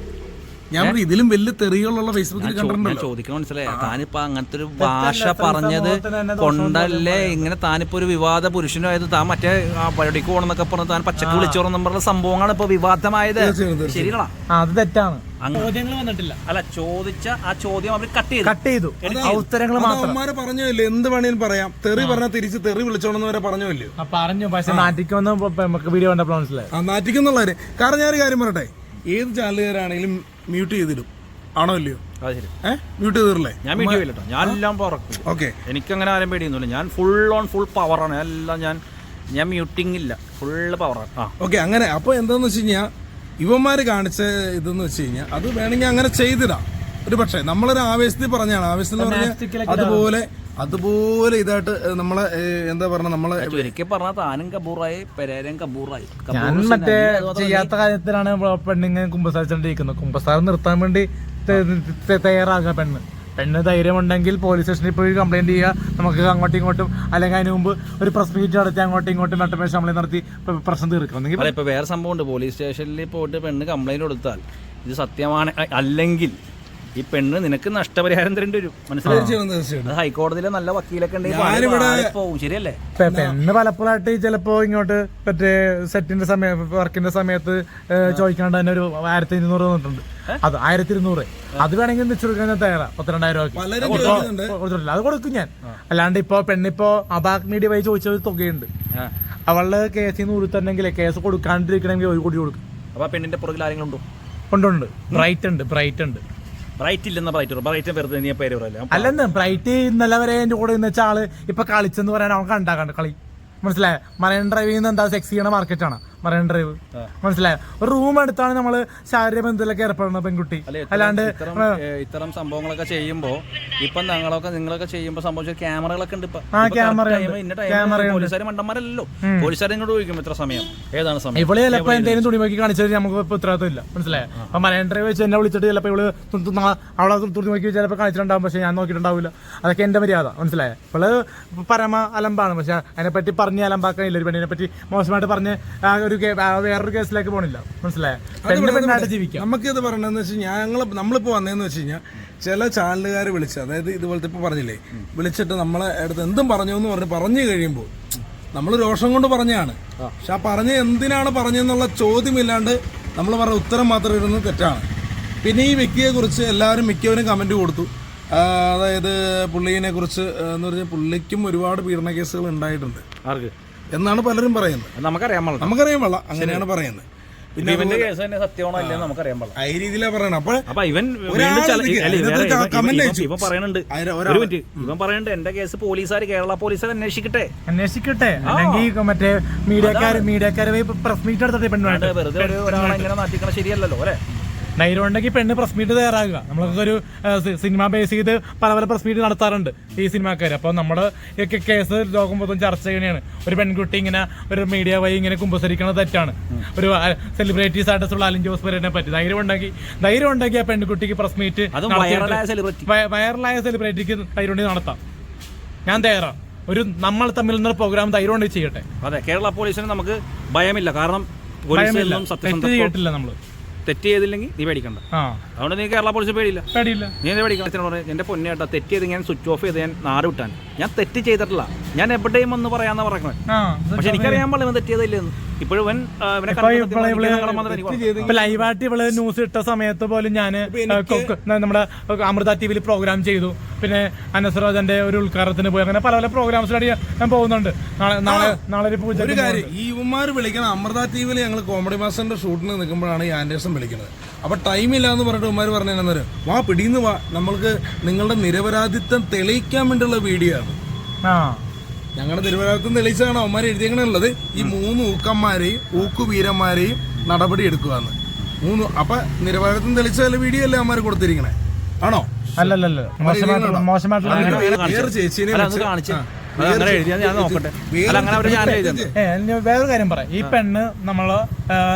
ഞാൻ ഇതിലും വലിയ തെറികളുള്ള ഫേസ്ബുക്കിൽ കണ്ടിട്ടുണ്ടല്ലോ.
ചോദിക്കണം, മനസ്സിലായി? താനിപ്പോ അങ്ങനത്തെ ഒരു ഭാഷ പറഞ്ഞത് കൊണ്ടല്ലേ ഇങ്ങനെ താനിപ്പോ ഒരു വിവാദ പുരുഷനായത്? താൻ മറ്റേ പരിപാടിക്ക് പോകണമെന്നൊക്കെ പറഞ്ഞ് താൻ പച്ചക്ക് വിളിച്ചോറെന്നും പറഞ്ഞ സംഭവങ്ങളാണ് ഇപ്പൊ വിവാദമായത്. ശരികളാ?
അത് തെറ്റാണ്.
ചോദ്യങ്ങൾ വന്നിട്ടില്ല. അല്ല, ചോദിച്ച ആ ചോദ്യം അവർ കട്ട് ചെയ്തു.
ഉത്തരങ്ങൾ
അമ്മമാരെ പറഞ്ഞല്ലേ എന്ത് വേണേലും പറയാം. തെറി പറഞ്ഞാൽ തിരിച്ച് തെറി വിളിച്ചോണെന്ന് വരെ പറഞ്ഞല്ലോ.
പറഞ്ഞു, പക്ഷെ നാട്ടിക്കൊന്ന് വീഡിയോ കണ്ടപ്പോൾ മനസ്സിലായി.
നാട്ടിക്കുന്നുള്ളവര്. കാരണം ഞാനൊരു കാര്യം പറയട്ടെ, ഏത് ചാനലുകാരാണെങ്കിലും മ്യൂട്ട് ചെയ്തിടും. ആണോ ഇല്ലയോ? മ്യൂട്ട് ചെയ്തിട്ടില്ലേ?
ഞാൻ മ്യൂട്ട് ചെയ്യില്ലട്ടോ, ഞാൻ എല്ലാം പറക്കും.
ഓക്കെ,
എനിക്കങ്ങനെ ആരും പേടിയൊന്നുമില്ല. ഞാൻ ഫുൾ പവറാണ് എല്ലാം. ഞാൻ മ്യൂട്ടിങ് ഇല്ല, ഫുള്ള് പവറാണ്.
ഓക്കെ, അങ്ങനെ. അപ്പൊ എന്താന്ന് വെച്ച് കഴിഞ്ഞാൽ ഇവന്മാര് കാണിച്ച ഇതെന്ന് വെച്ച് കഴിഞ്ഞാൽ അത് വേണമെങ്കിൽ അങ്ങനെ ചെയ്തിടാം. ഒരു പക്ഷേ നമ്മളൊരു ആവേശത്തിൽ പറഞ്ഞാണ്. ആവേശത്തിൽ പറഞ്ഞാൽ അതുപോലെ ഇതായിട്ട് നമ്മളെ എന്താ പറഞ്ഞ നമ്മളെ
ഒരിക്കൽ പറഞ്ഞ താനും കബൂറായി, പെരേരൻ കബൂറായി.
ഞാൻ മറ്റേ ചെയ്യാത്ത കാര്യത്തിലാണ് പെണ്ണിങ്ങനെ കുമ്പസാരിച്ചോണ്ടിരിക്കുന്നത്. കുമ്പസാരം നിർത്താൻ വേണ്ടി തയ്യാറാകുക പെണ്ണ് ധൈര്യമുണ്ടെങ്കിൽ പോലീസ് സ്റ്റേഷനിൽ പോയി കംപ്ലൈന്റ് ചെയ്യുക. നമുക്ക് അങ്ങോട്ടും ഇങ്ങോട്ടും, അല്ലെങ്കിൽ അതിന് മുമ്പ് ഒരു പ്രസ് മീറ്റ് നടത്തി അങ്ങോട്ടും ഇങ്ങോട്ടും നട്ടമേശ കംപ്ലൈന്റ് നടത്തി പ്രശ്നം തീർക്കാം.
ഇപ്പൊ വേറെ സംഭവം ഉണ്ട്. പോലീസ് സ്റ്റേഷനിൽ പോയിട്ട് പെണ്ണ് കംപ്ലൈന്റ് കൊടുത്താൽ ഇത് സത്യമാണ് അല്ലെങ്കിൽ ഈ പെണ്ണ് നിനക്ക് നഷ്ടപരിഹാരം തരേണ്ടി വരും. മനസ്സിലായി? ഹൈക്കോടതിയിലെ നല്ല വക്കീലൊക്കെ ഉണ്ടെങ്കിൽ പോകും. ശരിയല്ലേ?
പെണ്ണ് പലപ്പോഴായിട്ട് ചിലപ്പോ ഇങ്ങോട്ട് മറ്റേ സെറ്റിന്റെ വർക്കിന്റെ സമയത്ത് ചോദിക്കാണ്ട് തന്നെ ഒരു 1200 തന്നിട്ടുണ്ട്. അത് 1200 അത് വേണമെങ്കിൽ വെച്ചെടുക്കാൻ തയ്യാറാ. 12,000 കൊടുത്തിട്ടില്ല, അത് കൊടുക്കും ഞാൻ. അല്ലാണ്ട് ഇപ്പൊ പെണ്ണിപ്പോ അബാക് മീഡിയ വഴി ചോദിച്ച തുകയുണ്ട്. അവളുടെ കേസിൽ നിന്ന് ഉരുത്തണ്ടെങ്കിൽ കേസ് കൊടുക്കാണ്ടിരിക്കണമെങ്കിൽ 1 കോടി കൊടുക്കും.
അപ്പൊ പെണ്ണിന്റെ പുറകിൽ ആരെങ്കിലും ഉണ്ടോ?
ഉണ്ട്. ബ്രൈറ്റ് ഉണ്ട്.
ബ്രൈറ്റ് ഇല്ലെന്ന ബ്രൈറ്റ് വെറുതെ നീ പേര് പറയല്ലേ?
അല്ലെന്ന് ബ്രൈറ്റ് ഇന്നലെ വരെ എന്റെ കൂടെ ഇന്ന് വെച്ച ആള് ഇപ്പൊ കളിച്ചെന്ന് പറയാൻ അവൻ കണ്ടാക്കാണ്ട് കളി. മനസ്സിലായോ? മറൈൻ ഡ്രൈവിൽ നിന്ന് എന്താ സെക്സ് ചെയ്യണ മാർക്കറ്റാണ് മറൈൻ ഡ്രൈവ്. മനസ്സിലായോ? ഒരു റൂം എടുത്താണ് നമ്മള് ശാരീരിക ബന്ധത്തിലൊക്കെ ഏർപ്പെടുന്ന പെൺകുട്ടി. അല്ലാണ്ട്
ഇത്തരം സംഭവങ്ങളൊക്കെ ചെയ്യുമ്പോ ഇപ്പൊ നിങ്ങളൊക്കെ ചെയ്യുമ്പോ സംഭവിച്ച ക്യാമറകളൊക്കെ ഉണ്ട്. പോലീസുകാർ മണ്ടന്മാരല്ലോ. പോലീസുകാർ ഇങ്ങോട്ട് ചോദിക്കും ഇത്ര സമയം, ഏതാണ് സമയം.
ഇവള് ചിലപ്പോ എന്തെങ്കിലും തുണിമൊക്കെ കാണിച്ചാൽ നമുക്ക് ഇപ്പൊ ഉത്തരവാദിത്വം ഇല്ല. മനസ്സിലായോ? അപ്പൊ മറൈൻ ഡ്രൈവ് വെച്ച് എന്നെ വിളിച്ചിട്ട് ചിലപ്പോ ഇവള് അവളെ തുണിമൊക്കെ ചിലപ്പോൾ കാണിച്ചിട്ടുണ്ടാവും, പക്ഷെ ഞാൻ നോക്കിയിട്ടുണ്ടാവില്ല. അതൊക്കെ എന്റെ മര്യാദ. മനസ്സിലായോ? ഇവള് പരമ അലമ്പാണ്, പക്ഷെ അതിനെപ്പറ്റി പറഞ്ഞ് അലമ്പാക്കാനില്ല. ഒരു പെണ്ണിനെ പറ്റി മോശമായിട്ട് പറഞ്ഞ് വേറൊരു കേസിലേക്ക് പോണില്ല. മനസ്സിലായോ? പെണ്ണായിട്ട് ജീവിക്കാം.
നമുക്കിത് പറയണെന്ന് വെച്ച് കഴിഞ്ഞാൽ നമ്മളിപ്പോ വന്നതെന്ന് വെച്ച് കഴിഞ്ഞാൽ ചില ചാനലുകാർ വിളിച്ച്, അതായത് ഇതുപോലത്തെ ഇപ്പൊ പറഞ്ഞില്ലേ, വിളിച്ചിട്ട് നമ്മളെ അടുത്ത് എന്തും പറഞ്ഞു എന്ന് പറഞ്ഞു കഴിയുമ്പോൾ നമ്മൾ രോഷം കൊണ്ട് പറഞ്ഞാണ്. പക്ഷെ ആ പറഞ്ഞ എന്തിനാണ് പറഞ്ഞെന്നുള്ള ചോദ്യമില്ലാണ്ട് നമ്മൾ പറഞ്ഞ ഉത്തരം മാത്രം ഇരുന്ന് തെറ്റാണ്. പിന്നെ ഈ വ്യക്തിയെ കുറിച്ച് എല്ലാവരും മിക്കവരും കമന്റ് കൊടുത്തു. അതായത് പുള്ളിനെ കുറിച്ച് എന്ന് പറഞ്ഞാൽ പുള്ളിക്കും ഒരുപാട് പീഡന കേസുകൾ ഉണ്ടായിട്ടുണ്ട് എന്നാണ് പലരും പറയുന്നത്. നമുക്കറിയാൻ പാടില്ല, അങ്ങനെയാണ് പറയുന്നത്. പിന്നെ ഈ രീതിയിലാണ് പറയണം. അപ്പൊ
ഇവൻ ഇവൻ പറയണ്ട് എന്റെ കേസ് പോലീസുകാർ, കേരള പോലീസുകാർ അന്വേഷിക്കട്ടെ.
അല്ലെങ്കിൽ മറ്റേ മീഡിയക്കാരെ പ്രസ് മീറ്റ് എടുത്തിട്ട് പെണ്ണുണ്ട്.
വെറുതെ ഒരാളെ ഇങ്ങനെ നാട്ടിക്കണ ശരിയല്ലല്ലോ അല്ലെ?
ധൈര്യം ഉണ്ടെങ്കിൽ പെണ്ണ് പ്രസ് മീറ്റ് തയ്യാറാകുക. നമ്മളൊക്കെ ഒരു സിനിമ ബേസ് ചെയ്ത് പല പ്രസ് മീറ്റ് നടത്താറുണ്ട് ഈ സിനിമാക്കാർ. അപ്പോൾ നമ്മുടെ കേസ് ലോകം മൊത്തം ചർച്ച ചെയ്യണയാണ്. ഒരു പെൺകുട്ടി ഇങ്ങനെ ഒരു മീഡിയ വഴി ഇങ്ങനെ കുമ്പസരിക്കുന്നത് തെറ്റാണ്. ഒരു സെലിബ്രിറ്റീസ് ആയിട്ടുള്ള അലിൻ ജോസ് പെരേരനെ പറ്റി ധൈര്യം ഉണ്ടെങ്കിൽ ആ പെൺകുട്ടിക്ക് പ്രസ് മീറ്റ്, വൈറലായ സെലിബ്രിറ്റിക്ക് ധൈര്യം ഉണ്ടെങ്കിൽ നടത്താം. ഞാൻ തയ്യാറാണ്. ഒരു നമ്മൾ തമ്മിൽ നിന്നൊരു പ്രോഗ്രാം ധൈര്യം ഉണ്ടെങ്കിൽ ചെയ്യട്ടെ.
അതെ, കേരള പോലീസിന് നമുക്ക് ഭയമില്ല. കാരണം
ചെയ്തിട്ടില്ല. നമ്മള്
തെറ്റ് ചെയ്തില്ലെങ്കിൽ നീ പേടിക്കണ്ട. അതുകൊണ്ട് നീ കേരള പോലീസ് പേടിയില്ല. നീ എന്താ പേടിക്കണം? എന്റെ പൊന്നേട്ടാ, തെറ്റ് ചെയ്ത് ഞാൻ സ്വിച്ച് ഓഫ് ചെയ്ത് ഞാൻ നാട് വിട്ടാൻ. ഞാൻ തെറ്റ് ചെയ്തിട്ടില്ല, ഞാൻ എവിടെയും ഒന്ന് പറയാന്നാ പറയുന്നത്. പക്ഷെ എനിക്കറിയാൻ പാടില്ല ഇവൻ തെറ്റിയതില്ലെന്ന്. ഇപ്പോഴും
ഇപ്പൊ ലൈവായിട്ട് ഇവള് ന്യൂസ് ഇട്ട സമയത്ത് പോലും ഞാൻ നമ്മുടെ അമൃത ടിവിയിൽ പ്രോഗ്രാം ചെയ്തു. പിന്നെ അനസ്രാജന്റെ ഒരു ഉദ്ഘാടനത്തിന് പോയി. അങ്ങനെ പല പല പ്രോഗ്രാംസിലായിട്ട് ഞാൻ പോകുന്നുണ്ട്. നാളെ ഒരു പൂജ.
ഒരു കാര്യം, ഈ ഇവന്മാർ വിളിക്കണം അമൃത ടിവിയിൽ ഞങ്ങൾ കോമഡി മാസ്റ്ററിന്റെ ഷൂട്ടിന് നിൽക്കുമ്പോഴാണ് ഈ ആൻഡേഴ്സൺ വിളിക്കുന്നത്. അപ്പൊ ടൈമില്ല എന്ന് പറഞ്ഞിട്ട് ഇവന്മാർ പറഞ്ഞാൽ വാ പിടിന്ന് വാ, നമ്മൾക്ക് നിങ്ങളുടെ നിരപരാധിത്വം തെളിയിക്കാൻ വേണ്ടിയുള്ള വീഡിയോ ആണ്. ഞങ്ങളുടെ നിരപരാധിത്വം തെളിയിച്ചാണ് അവന്മാർ എഴുതിയങ്ങനെയുള്ളത്. ഈ 3 ഊക്കന്മാരെയും ഊക്കുവീരന്മാരെയും നടപടി എടുക്കുകയെന്ന്. 3 അപ്പൊ നിരപരാധിത്വം തെളിച്ച വീഡിയോ അല്ലേ അവന്മാർ കൊടുത്തിരിക്കണേ? ആണോ?
അല്ലല്ലോ, മോശമായിട്ടുള്ള
ചേച്ചിനെ
വേറൊരു കാര്യം പറയാം. ഈ പെണ്ണ് നമ്മള്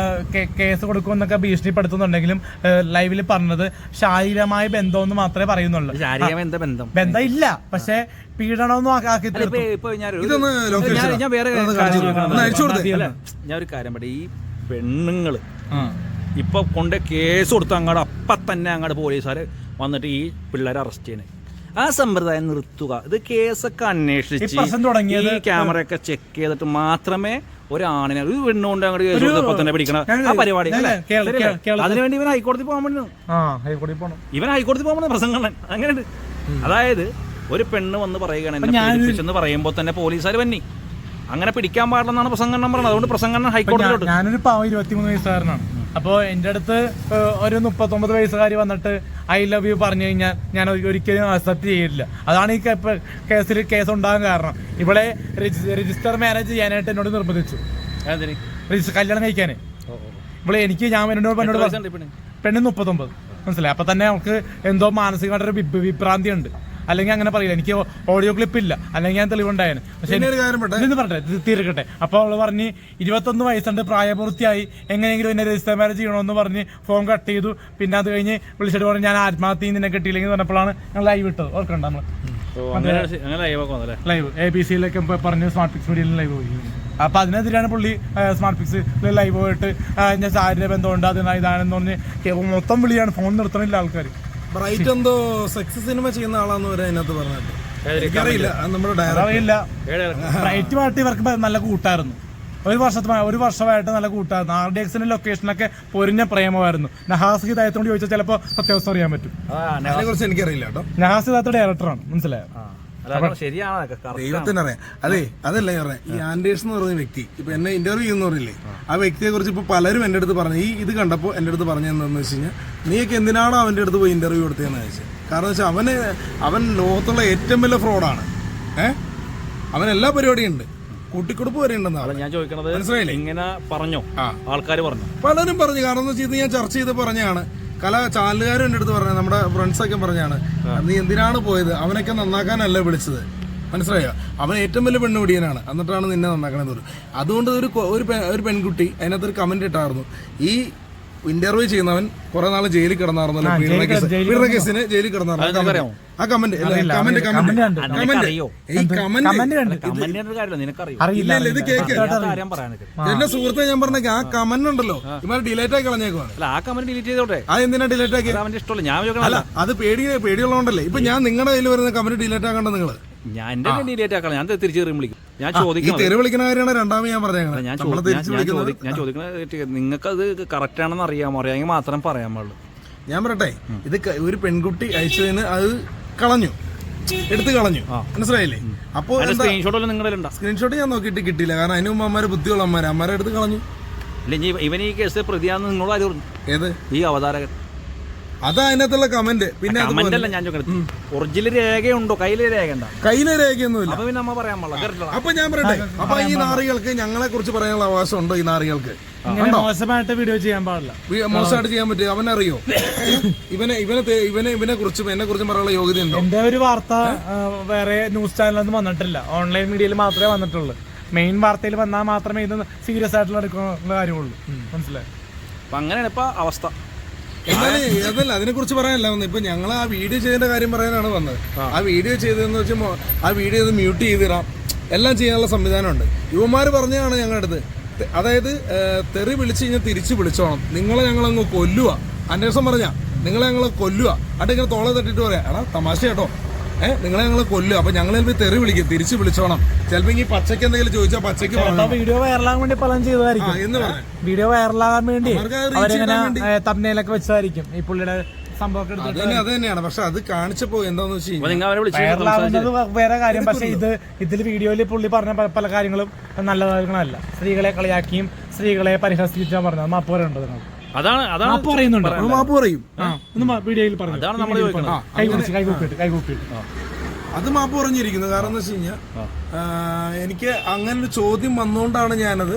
കേസ് കൊടുക്കുമെന്നൊക്കെ ഭീഷണിപ്പെടുത്തുന്നുണ്ടെങ്കിലും ലൈവിൽ പറഞ്ഞത് ശാരീരികമായ ബന്ധം എന്ന് മാത്രമേ പറയുന്നുള്ളൂ. ബന്ധം ഇല്ല, പക്ഷെ പീഡനമൊന്നും ആക്കി.
ഞാൻ ഒരു കാര്യം പറയാം, ഈ പെണ്ണുങ്ങള് ഇപ്പൊ കൊണ്ട് കേസ് കൊടുത്ത് അങ്ങോട്ട് അപ്പം തന്നെ അങ്ങോട്ട് പോലീസുകാർ വന്നിട്ട് ഈ പിള്ളേരെ അറസ്റ്റ് ചെയ്യണേ. ആ സമ്പ്രദായം നിർത്തുക. ഇത് കേസൊക്കെ അന്വേഷിച്ച് ഈ ക്യാമറയൊക്കെ ചെക്ക് ചെയ്തിട്ട് മാത്രമേ ഒരാണിനെ ഒരു പെണ്ണുകൊണ്ട് അങ്ങോട്ട് കേസ് കൊടുത്തപ്പോ തന്നെ പിടിക്കണം ആ പരിപാടി. അതിനുവേണ്ടി ഇവൻ ഹൈക്കോടതി പോകാൻ വേണ്ടി ഇവൻ ഹൈക്കോടതി പോകാൻ വേണ്ടി പ്രസംഗം അങ്ങനെയുണ്ട്. അതായത് ഒരു പെണ്ണ് വന്ന് പറയുകയാണെന്ന് പറയുമ്പോൾ തന്നെ പോലീസുകാർ വന്നി അങ്ങനെ പിടിക്കാൻ പാടില്ലെന്നാണ് പ്രസംഗം പറയുന്നത്. അതുകൊണ്ട് പ്രസംഗം ഹൈക്കോടതിയിലോട്ട്.
ഞാനൊരു 23 വയസ്സുകാരനാണ്. അപ്പോൾ എൻ്റെ അടുത്ത് ഒരു 39 വയസ്സുകാരി വന്നിട്ട് ഐ ലവ് യു പറഞ്ഞു കഴിഞ്ഞാൽ ഞാൻ ഒരിക്കലും അക്സെപ്റ്റ് ചെയ്യില്ല. അതാണ് ഈ കേസ് ഉണ്ടാകാൻ കാരണം. ഇവിടെ രജിസ്റ്റർ മാരേജ് ചെയ്യാനായിട്ട് എന്നോട് നിർബന്ധിച്ചു, കല്യാണം കഴിക്കാനേ. ഇവിടെ എനിക്ക് എന്നോട് പെണ്ണ് 39, മനസ്സിലായി. അപ്പൊ തന്നെ അവൾക്ക് എന്തോ മാനസികമായിട്ടൊരു വിഭ്രാന്തി ഉണ്ട്. അല്ലെങ്കിൽ അങ്ങനെ പറയില്ല, എനിക്ക് ഓഡിയോ ക്ലിപ്പ് ഇല്ല, അല്ലെങ്കിൽ ഞാൻ തെളിവുണ്ടായിരുന്നു. പക്ഷെ ഇന്ന് പറഞ്ഞെ തീർക്കട്ടെ. അപ്പൊ അവള് പറഞ്ഞ് 21 വയസ്സുണ്ട്, പ്രായപൂർത്തിയായി, എങ്ങനെയെങ്കിലും എന്നെ രജിസ്റ്റർ മാരേജ് ചെയ്യണമെന്ന് പറഞ്ഞ് ഫോൺ കട്ട് ചെയ്തു. പിന്നെ അത് കഴിഞ്ഞ് വിളിച്ചിട്ട് പറഞ്ഞ് ഞാൻ ആത്മഹത്യ നിന്നെ കിട്ടിയില്ലെങ്കിൽ പറഞ്ഞപ്പോഴാണ് ഞങ്ങൾ ലൈവ് ഇട്ടത്. ഓർക്കണ്ട നമ്മള് ലൈവ് ABC-യിലൊക്കെ പറഞ്ഞ് സ്മാർട്ട് പിക്സ് മീഡിയയിൽ ലൈവ് പോയി. അപ്പൊ അതിനെതിരെയാണ് പുള്ളി സ്മാർട്ട് പിക്സ് ലൈവ് പോയിട്ട് ഞാൻ ശാരീരിക ബന്ധമുണ്ട് ഇതാണെന്ന് പറഞ്ഞ് മൊത്തം വിളിയാണ്. ഫോൺ നിർത്തണില്ല ആൾക്കാർ.
ബ്രൈറ്റ് എന്തോ സെക്സ് സിനിമ ചെയ്യുന്ന ആളാന്ന് വരെ അതിനകത്ത് പറഞ്ഞിട്ട് അറിയില്ല. നമ്മുടെ
അറിയില്ല. ബ്രൈറ്റുമായിട്ട് ഇവർക്ക് നല്ല കൂട്ടായിരുന്നു. ഒരു വർഷമായിട്ട് നല്ല കൂട്ടായിരുന്നു. RDXന്റെ ലൊക്കേഷനൊക്കെ പൊരിഞ്ഞ പ്രേമമായിരുന്നു. നഹാസ് ഹിദായത്തോട് ചോദിച്ചാൽ ചിലപ്പോൾ സത്യാവസ്ഥ അറിയാൻ പറ്റും.
അതിനെ കുറിച്ച് എനിക്കറിയില്ല കേട്ടോ.
നഹാസ് ഹിദായത്ത് ഡയറക്ടറാണ്, മനസ്സിലായോ?
ദൈവത്തിനറിയാം. അതെ, അതല്ല ഞാൻ പറയാം. ഈ ആൻഡേഴ്സ് എന്ന് പറയുന്ന വ്യക്തി ഇപ്പൊ എന്നെ ഇന്റർവ്യൂ ചെയ്യുന്ന പറഞ്ഞില്ലേ, ആ വ്യക്തിയെ കുറിച്ച് ഇപ്പൊ പലരും എന്റെ അടുത്ത് പറഞ്ഞു. ഇത് കണ്ടപ്പോൾ എന്റെ അടുത്ത് പറഞ്ഞതെന്ന് വെച്ച് കഴിഞ്ഞാൽ, നീയൊക്കെ എന്തിനാണോ അവന്റെ അടുത്ത് പോയി ഇന്റർവ്യൂ കൊടുത്തതെന്ന് ചോദിച്ചത്. കാരണം വെച്ചാൽ അവൻ ലോകത്തുള്ള ഏറ്റവും വലിയ ഫ്രോഡാണ്. അവൻ എല്ലാ പരിപാടിയും ഉണ്ട്, കൂട്ടിക്കൊടുപ്പ് വരെ ഉണ്ടെന്നാണ്
ഞാൻ ചോദിക്കണത്. മനസ്സിലായില്ലേ? ഇങ്ങനെ പറഞ്ഞോ ആൾക്കാർ പറഞ്ഞു,
പലരും പറഞ്ഞു. കാരണം എന്ന് വെച്ചാൽ ഞാൻ ചർച്ച ചെയ്ത് പറഞ്ഞാണ്. ചാനലുകാരും എൻ്റെ അടുത്ത് പറഞ്ഞത്, നമ്മുടെ ഫ്രണ്ട്സൊക്കെ പറഞ്ഞാണ്, നീ എന്തിനാണ് പോയത്, അവനൊക്കെ നന്നാക്കാനല്ല വിളിച്ചത്, മനസ്സിലായോ? അവൻ ഏറ്റവും വലിയ പെണ്ണുപിടിയനാണ്, എന്നിട്ടാണ് നിന്നെ നന്നാക്കണമെന്ന് പറയും. അതുകൊണ്ട് ഒരു പെൺകുട്ടി അതിനകത്തൊരു കമന്റ് ഇട്ടായിരുന്നു, ഈ ഇന്റർവ്യൂ ചെയ്യുന്നവൻ കുറെ നാള് ജയിലിൽ കിടന്നായിരുന്നല്ലോ, കേസിന് ജയിലിൽ കിടന്നായിരുന്നു. ആ കമന്റ് എന്റെ സുഹൃത്തെ ഞാൻ പറഞ്ഞ ആ കമന്റ് ഉണ്ടല്ലോ, ഇമാരെ ഡിലേറ്റ് ആക്കി കളഞ്ഞേക്കുവാണ്. അത് എന്തിനാ ഡിലേറ്റ് ആക്കി? അല്ല, അത് പേടിയുള്ളതുകൊണ്ടല്ലേ. ഇപ്പൊ ഞാൻ നിങ്ങളുടെ കയ്യിൽ വരുന്ന കമന്റ് ഡിലേറ്റ് ആക്കണ്ട നിങ്ങള്.
ഞാൻ തിരിച്ചു വിളിക്കും. ഞാൻ
തെറി വിളിക്കുന്ന കാര്യമാണ് രണ്ടാമത് ഞാൻ പറഞ്ഞത്.
ഞാൻ ചോദിക്കുന്നത് നിങ്ങൾക്ക് അത് കറക്റ്റ് ആണെന്ന് അറിയാമെങ്കിൽ മാത്രം പറയാൻ പാടുള്ളൂ.
ഞാൻ പറയട്ടെ, ഇത് ഒരു പെൺകുട്ടി അയച്ചതിന് അത് എടുത്ത് കളഞ്ഞു, മനസ്സിലായില്ലേ? അപ്പൊ സ്ക്രീൻഷോട്ട് ഞാൻ നോക്കിയിട്ട് കിട്ടിയില്ല. കാരണം അതിന് മുമ്പ് അമ്മമാര് ബുദ്ധിയുള്ള അമ്മമാരെ എടുത്ത് കളഞ്ഞു.
ഇവൻ ഈ കേസ് പ്രതിയാന്ന് നിങ്ങളോട് ആര് പറഞ്ഞു?
ഏത്?
ഈ അവതാരകൻ.
അതാ അതിനകത്തുള്ള കമന്റ്. പിന്നെ
ഞാൻ ഒറിജിനൽ രേഖയുണ്ടോ? കയ്യിലെ രേഖ ഉണ്ടോ?
കയ്യിലെ രേഖയൊന്നുമില്ല.
അപ്പൊ പിന്നെ അമ്മ പറയാൻ പാടില്ല.
അപ്പൊ ഞാൻ പറയട്ടെ, അപ്പൊ ഈ നാറികൾക്ക് ഞങ്ങളെ കുറിച്ച് പറയാനുള്ള അവകാശം ഉണ്ടോ? ഈ നാറികൾക്ക്
മോശമായിട്ട് വീഡിയോ ചെയ്യാൻ പാടില്ല.
മോശമായിട്ട് ചെയ്യാൻ പറ്റും. അവനറിയോ ഇവനെ കുറിച്ചും എന്നെ കുറിച്ചും പറയാനുള്ള യോഗ്യത ഉണ്ടോ?
എന്റെ ഒരു വാർത്ത വേറെ ന്യൂസ് ചാനലൊന്നും വന്നിട്ടില്ല, ഓൺലൈൻ മീഡിയയിൽ മാത്രമേ വന്നിട്ടുള്ളൂ. മെയിൻ വാർത്തയിൽ വന്നാൽ മാത്രമേ ഇത് സീരിയസ് ആയിട്ടുള്ള എടുക്കുന്ന കാര്യമുള്ളൂ, മനസ്സിലായി?
അപ്പൊ അങ്ങനെയാണ് ഇപ്പൊ അവസ്ഥ.
എന്നാലും അതല്ല, അതിനെ കുറിച്ച് പറയാനല്ല വന്നത്. ഇപ്പൊ ഞങ്ങൾ ആ വീഡിയോ ചെയ്തതിന്റെ കാര്യം പറയാനാണ് വന്നത്. ആ വീഡിയോ ചെയ്തതെന്ന് വെച്ചാൽ ആ വീഡിയോ മ്യൂട്ട് ചെയ്തിടാം, എല്ലാം ചെയ്യാനുള്ള സംവിധാനമുണ്ട്. യുവമാര് പറഞ്ഞതാണ് ഞങ്ങളുടെ അടുത്ത്. അതായത് തെറി വിളിച്ചു കഴിഞ്ഞാൽ തിരിച്ചു വിളിച്ചോണം, നിങ്ങളെ ഞങ്ങളങ്ങ് കൊല്ലുക. അന്വേഷണം പറഞ്ഞാ നിങ്ങളെ ഞങ്ങളെ കൊല്ലുക. അട്ട് ഇങ്ങനെ തോളെ തട്ടിട്ട് പറയാം, എടാ തമാശ കേട്ടോ, നിങ്ങളെ ഞങ്ങൾ കൊല്ലും. അപ്പൊ ഞങ്ങൾ ചിലപ്പോൾ തെറി വിളിക്കും, തിരിച്ചു വിളിച്ചോണം. ചിലപ്പോൾ ഈ പച്ചക്ക് എന്തെങ്കിലും ചോദിച്ചാൽ പച്ചക്ക്
വീഡിയോ വൈറലാകാൻ വേണ്ടി പലതും ചെയ്തതായിരിക്കും
എന്ന് പറഞ്ഞു.
വീഡിയോ വൈറലാകാൻ വേണ്ടി അവരിങ്ങനെ തമ്മിലൊക്കെ വെച്ചതായിരിക്കും ഈ പുള്ളിയുടെ സംഭവം.
അത് തന്നെയാണ്. പക്ഷെ അത് കാണിച്ചപ്പോ എന്താന്ന് വെച്ച് കഴിഞ്ഞാൽ
വൈറലാകുന്നത് വേറെ കാര്യം. പക്ഷെ ഇതിൽ വീഡിയോയിൽ പുള്ളി പറഞ്ഞ പല കാര്യങ്ങളും നല്ല കാര്യങ്ങളല്ല. സ്ത്രീകളെ കളിയാക്കിയും സ്ത്രീകളെ പരിഹസിച്ചാ പറഞ്ഞത്. മാപ്പ് പറയേണ്ടത്
അതാണ്
പറയുന്നുണ്ട്.
മാപ്പ് പറയും.
വീഡിയോയിൽ പറഞ്ഞു കൈകൂപ്പിട്ട്
അത് മാപ്പ് പറഞ്ഞിരിക്കുന്നു. കാരണം എന്താ വെച്ച് കഴിഞ്ഞാൽ എനിക്ക് അങ്ങനെ ഒരു ചോദ്യം വന്നുകൊണ്ടാണ് ഞാനത്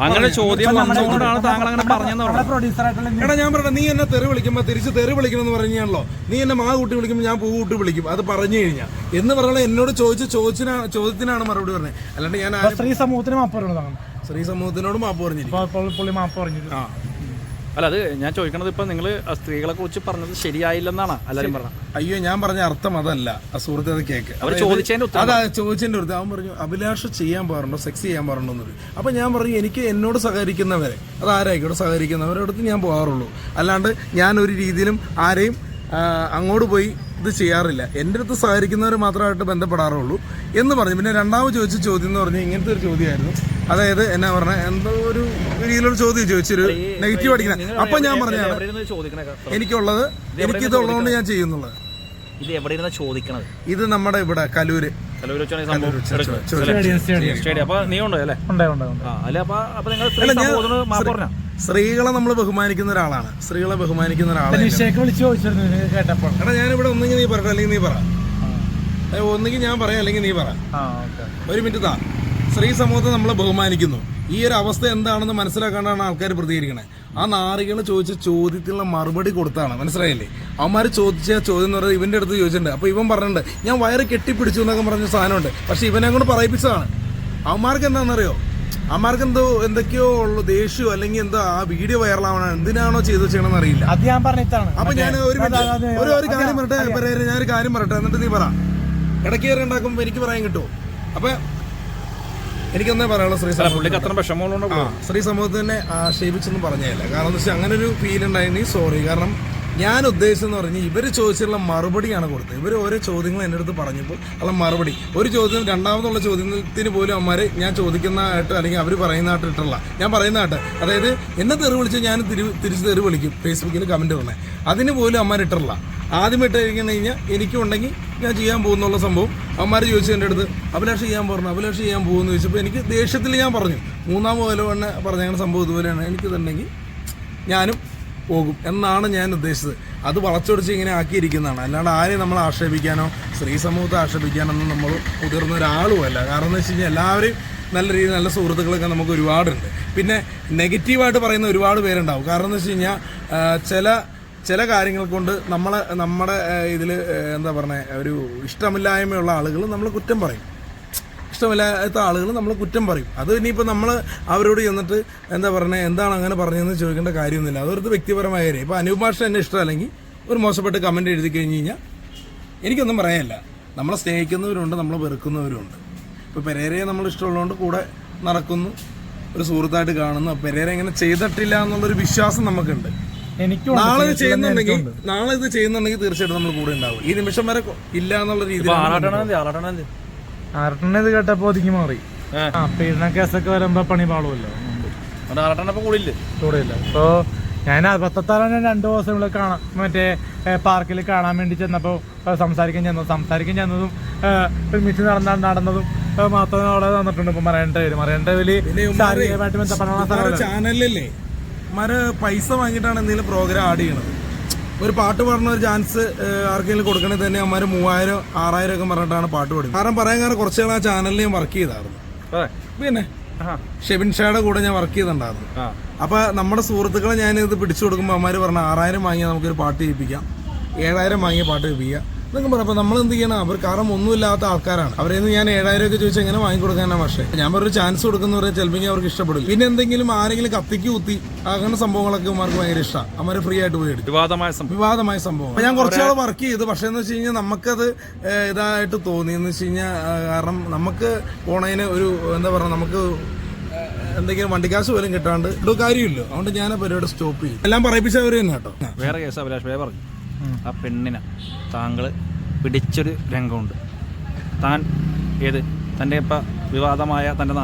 അങ്ങനെ ചോദ്യം വന്നുകൊണ്ടാണ് താങ്കൾ അങ്ങനെ പറഞ്ഞെന്ന് പറഞ്ഞു.
എടാ ഞാൻ പറയട്ടെ, നീ എന്നെ തെറി വിളിക്കുമ്പോ തിരിച്ച് തെറി വിളിക്കണം എന്ന് പറഞ്ഞാണല്ലോ. നീ എന്നെ മാ കൂട്ടി വിളിക്കുമ്പോൾ ഞാൻ പൂ കൂട്ടി വിളിക്കും. അത് പറഞ്ഞു കഴിഞ്ഞാൽ എന്ന് പറഞ്ഞാൽ എന്നോട് ചോദ്യത്തിനാണ് മറുപടി പറഞ്ഞത്. അല്ലാണ്ട് ഞാൻ
സ്ത്രീ സമൂഹത്തിന് മാപ്പ് പറയുന്നതാണ്.
സ്ത്രീ സമൂഹത്തിനോട് മാപ്പ്
പുള്ളി മാപ്പ് പറഞ്ഞു.
അല്ല, അത് ഞാൻ ചോദിക്കണത് ഇപ്പൊ നിങ്ങൾ സ്ത്രീകളെ കുറിച്ച് പറഞ്ഞത് ശരിയായില്ലെന്നാണ് എല്ലാരും പറഞ്ഞത്.
അയ്യോ, ഞാൻ പറഞ്ഞ അർത്ഥം അതല്ല. ആ സുഹൃത്ത് അത് കേക്ക്.
അതാ ചോദിച്ചതിന്റെ
ഉത്തരം. അവൻ പറഞ്ഞു അഭിലാഷ് ചെയ്യാൻ പാടുണ്ടോ, സെക്സ് ചെയ്യാൻ പാടുണ്ടോ എന്നൊരു. അപ്പൊ ഞാൻ പറഞ്ഞു എനിക്ക് എന്നോട് സഹകരിക്കുന്നവരെ, അതാരായിക്കോട്ടെ, സഹകരിക്കുന്നവരടുത്ത് ഞാൻ പോകാറുള്ളൂ. അല്ലാണ്ട് ഞാൻ ഒരു രീതിയിലും ആരെയും അങ്ങോട്ട് പോയി ഇത് ചെയ്യാറില്ല. എൻ്റെ അടുത്ത് സഹകരിക്കുന്നവർ മാത്രമായിട്ട് ബന്ധപ്പെടാറുള്ളൂ എന്ന് പറഞ്ഞു. പിന്നെ രണ്ടാമത് ചോദിച്ച ചോദ്യം എന്ന് പറഞ്ഞാൽ ഇങ്ങനത്തെ ഒരു ചോദ്യമായിരുന്നു. അതായത് എന്നാ പറഞ്ഞ എന്തോ ഒരു രീതിയിലൊരു ചോദ്യം ചോദിച്ചൊരു നെഗറ്റീവ് അടിക്കുന്ന. അപ്പൊ ഞാൻ പറഞ്ഞാണ് എനിക്കിതുള്ളതുകൊണ്ട് ഞാൻ ചെയ്യുന്നുള്ളത്.
ഇത് എവിടെയാണ് ചോദിക്കണത്?
ഇത് നമ്മുടെ ഇവിടെ കലൂര് സ്ത്രീകളെ നമ്മൾ ബഹുമാനിക്കുന്ന ഒരാളാണ്. സ്ത്രീകളെ ബഹുമാനിക്കുന്ന ഒരാളാണ്. എടാ ഞാനിവിടെ ഒന്നെങ്കിൽ നീ പറ അല്ലെങ്കിൽ നീ പറ. ഒന്നെങ്കിൽ ഞാൻ പറയാം അല്ലെങ്കിൽ നീ പറ. ഒരു മിനിറ്റ് താ. സ്ത്രീ സമൂഹത്തെ നമ്മൾ ബഹുമാനിക്കുന്നു. ഈ ഒരു അവസ്ഥ എന്താണെന്ന് മനസ്സിലാക്കാണ്ടാണ് ആൾക്കാർ പ്രതികരിക്കണേ. ആ നാറികൾ ചോദിച്ച ചോദ്യത്തിനുള്ള മറുപടി കൊടുത്താണ്. മനസ്സിലായില്ലേ? അവന്മാർ ചോദിച്ച ചോദ്യം എന്ന് പറയുന്നത് ഇവന്റെ അടുത്ത് ചോദിച്ചിട്ടുണ്ട്. അപ്പൊ ഇവൻ പറഞ്ഞിട്ടുണ്ട് ഞാൻ വയറ് കെട്ടിപ്പിടിച്ചു എന്നൊക്കെ പറഞ്ഞ സാധനമുണ്ട്. പക്ഷെ ഇവനെ കൊണ്ട് പറയിപ്പിച്ചതാണ്. അവന്മാർക്ക് എന്താണെന്നറിയോ? അവന്മാർക്ക് എന്തൊക്കെയോ ഉള്ളു ദേഷ്യമോ അല്ലെങ്കിൽ എന്തോ ആ വീഡിയോ വൈറലാവണം എന്തിനാണോ ചെയ്തു ചെയ്യണമെന്ന് അറിയില്ല. അപ്പൊ ഞാൻ ഒരു കാര്യം പറയട്ടെ, ഞാനൊരു കാര്യം പറയട്ടെ, എന്നിട്ട് നീ പറ. ഇടയ്ക്ക് കയറി ഉണ്ടാക്കുമ്പോ എനിക്ക് പറയാൻ കിട്ടുമോ? അപ്പൊ എനിക്കൊന്നേ പറയാനുള്ള സ്ത്രീ സമൂഹത്തിനെ ആക്ഷേപിച്ചെന്ന് പറഞ്ഞതല്ല. കാരണം എന്താ വെച്ചാൽ അങ്ങനെ ഒരു ഫീൽ ഉണ്ടായിരുന്നു. സോറി. കാരണം ഞാൻ ഉദ്ദേശിച്ചെന്ന് പറഞ്ഞാൽ ഇവർ ചോദിച്ചിട്ടുള്ള മറുപടിയാണ് കൊടുത്തത്. ഇവർ ഓരോ ചോദ്യങ്ങൾ എൻ്റെ അടുത്ത് പറഞ്ഞപ്പോൾ ഉള്ള മറുപടി, ഒരു ചോദ്യം രണ്ടാമതുള്ള ചോദ്യത്തിന് പോലും അവന്മാർ ഞാൻ ചോദിക്കുന്നതായിട്ട് അല്ലെങ്കിൽ അവർ പറയുന്നതായിട്ട് ഇട്ടുള്ള ഞാൻ പറയുന്നതായിട്ട്, അതായത് എന്നെ തെറി വിളിച്ച് ഞാൻ തിരിച്ച് തെറി വിളിക്കും ഫേസ്ബുക്കിൽ കമൻറ്റ് പറഞ്ഞത്, അതിന് പോലും അവന്മാർ ഇട്ടില്ല. ആദ്യമായിട്ട് കഴിഞ്ഞാൽ എനിക്കും ഉണ്ടെങ്കിൽ ഞാൻ ചെയ്യാൻ പോകുന്നുള്ള സംഭവം അവന്മാർ ചോദിച്ചു എൻ്റെ അടുത്ത്. അഭിലാഷ് ചെയ്യാൻ പോകുമെന്ന് ചോദിച്ചപ്പോൾ എനിക്ക് ദേഷ്യത്തിൽ ഞാൻ പറഞ്ഞു. മൂന്നാം പോലെ തന്നെ പറഞ്ഞ സംഭവം ഇതുപോലെയാണ്. എനിക്കിതുണ്ടെങ്കിൽ ഞാനും പോകും എന്നാണ് ഞാൻ ഉദ്ദേശിച്ചത്. അത് വളച്ചൊടിച്ച് ഇങ്ങനെ ആക്കിയിരിക്കുന്നതാണ്. അല്ലാണ്ട് ആരെയും നമ്മൾ ആക്ഷേപിക്കാനോ സ്ത്രീ സമൂഹത്തെ ആക്ഷേപിക്കാനൊന്നും നമ്മൾ മുതിർന്ന ഒരാളുമല്ല. കാരണം എന്ന് വെച്ച് കഴിഞ്ഞാൽ എല്ലാവരെയും നല്ല രീതിയിൽ നല്ല സുഹൃത്തുക്കളൊക്കെ നമുക്ക് ഒരുപാടുണ്ട്. പിന്നെ നെഗറ്റീവായിട്ട് പറയുന്ന ഒരുപാട് പേരുണ്ടാവും. കാരണം എന്ന് വെച്ച് കഴിഞ്ഞാൽ ചില കാര്യങ്ങൾ കൊണ്ട് നമ്മുടെ ഇതിൽ എന്താ പറയുക, ഒരു ഇഷ്ടമില്ലായ്മയുള്ള ആളുകൾ നമ്മൾ കുറ്റം പറയും. ഇഷ്ടമില്ലാത്ത ആളുകൾ നമ്മൾ കുറ്റം പറയും. അത് ഇനിയിപ്പോൾ നമ്മൾ അവരോട് ചെന്നിട്ട് എന്താ പറയുക, എന്താണ് അങ്ങനെ പറഞ്ഞതെന്ന് ചോദിക്കേണ്ട കാര്യമൊന്നുമില്ല. അതൊരു വ്യക്തിപരമായ കാര്യം. ഇപ്പോൾ അനൂപ് ഭാഷ എന്നെ ഇഷ്ടമല്ലെങ്കിൽ ഒരു മോശപ്പെട്ട് കമൻറ്റ് എഴുതി കഴിഞ്ഞ് കഴിഞ്ഞാൽ എനിക്കൊന്നും പറയാനില്ല. നമ്മളെ സ്നേഹിക്കുന്നവരുണ്ട്, നമ്മളെ വെറുക്കുന്നവരുണ്ട്. ഇപ്പോൾ പെരേരയെ നമ്മൾ ഇഷ്ടമുള്ളതുകൊണ്ട് കൂടെ നടക്കുന്നു, ഒരു സുഹൃത്തായിട്ട് കാണുന്നു. പെരേര ഇങ്ങനെ ചെയ്തിട്ടില്ല എന്നുള്ളൊരു വിശ്വാസം നമുക്കുണ്ട്. നാളെ ഇത് ചെയ്യുന്നുണ്ടെങ്കിൽ തീർച്ചയായിട്ടും നമ്മൾ കൂടെ ഉണ്ടാവും. ഈ നിമിഷം വരെ ഇല്ല എന്നുള്ള രീതിയിൽ
ആറട്ടണത് കേട്ടപ്പോ ഒതുക്കി മാറി. പീഡന കേസൊക്കെ വരുമ്പോ പണി പാളുമല്ലോ. കൂടെയില്ല. ഇപ്പൊ ഞാൻ 26 2 ദിവസം ഇവിടെ കാണാം, മറ്റേ പാർക്കിൽ കാണാൻ വേണ്ടി ചെന്നപ്പോ സംസാരിക്കാൻ ചെന്നതും ഒരുമിച്ച് നടന്നതും മാത്രമേ അവിടെ വന്നിട്ടുണ്ട്. ഇപ്പൊ മറയണ്ടവര് ശാരീരികമായിട്ട് ബന്ധപ്പെടാനുള്ള
ചാനലിലല്ലേ പൈസ വാങ്ങിയിട്ടാണ് എന്തെങ്കിലും പ്രോഗ്രാം ആഡ് ചെയ്യണത്. ഒരു പാട്ട് പാടുന്ന ഒരു ചാൻസ് ആർക്കെങ്കിലും കൊടുക്കണേ തന്നെ അമ്മ 3000 6000 ഒക്കെ പറഞ്ഞിട്ടാണ് പാട്ട് പാടുന്നത്. കാരണം കുറച്ച് നാൾ ആ ചാനലിൽ ഞാൻ വർക്ക് ചെയ്തായിരുന്നു. പിന്നെ ഷെബിൻ ഷായുടെ കൂടെ ഞാൻ വർക്ക് ചെയ്തിട്ടുണ്ടായിരുന്നു. അപ്പൊ നമ്മുടെ സുഹൃത്തുക്കളെ ഞാനിത് പിടിച്ചു കൊടുക്കുമ്പോൾ അമ്മമാര് പറഞ്ഞ 6000 വാങ്ങിയാൽ നമുക്കൊരു പാട്ട് കേൾപ്പിക്കാം, 7000 വാങ്ങിയ പാട്ട് കേൾപ്പിക്കാം എന്നൊക്കെ പറഞ്ഞു. അപ്പൊ നമ്മൾ എന്ത് ചെയ്യണം? അവർ കാരണം ഒന്നുമില്ലാത്ത ആൾക്കാരാണ്. അവരെ ഞാൻ 7000 ഒക്കെ ചോദിച്ചാൽ എങ്ങനെ വാങ്ങിക്കൊടുക്കാനാണ്? പക്ഷേ ഞാൻ ഒരു ചാൻസ് കൊടുക്കുന്നവരെ ചിലപ്പോൾ അവർക്ക് ഇഷ്ടപ്പെടില്ല. പിന്നെ എന്തെങ്കിലും ആരെങ്കിലും കത്തിക്ക് കുത്തി അങ്ങനെ സംഭവങ്ങളൊക്കെ അവർക്ക് ഭയങ്കര ഇഷ്ടമാണ്. അവരെ ഫ്രീ ആയിട്ട് പോയി എടുക്കും. വിവാദമായ സംഭവം. അപ്പൊ ഞാൻ കുറച്ചാൾ വർക്ക് ചെയ്തു. പക്ഷേ എന്ന് വെച്ച് കഴിഞ്ഞാൽ നമുക്കത് ഇതായിട്ട് തോന്നി. എന്ന് വെച്ച് കഴിഞ്ഞാൽ കാരണം നമുക്ക് പോണതിന് ഒരു എന്താ പറയുക, നമുക്ക് എന്തെങ്കിലും വണ്ടിക്കാശ് പോലും കിട്ടാണ്ട് ഒരു കാര്യമില്ല. അതുകൊണ്ട് ഞാൻ ആ പരിപാടി സ്റ്റോപ്പ് ചെയ്യും. എല്ലാം പറയിപ്പിച്ചവർ തന്നെ കേട്ടോ.
വേറെ കേസ് അഭിലാഷ് പറഞ്ഞു, ആ പെണ്ണിനെ താങ്കൾ പിടിച്ചൊരു രംഗമുണ്ട്. താൻ തൻ്റെ ഇപ്പം വിവാദമായ തൻ്റെ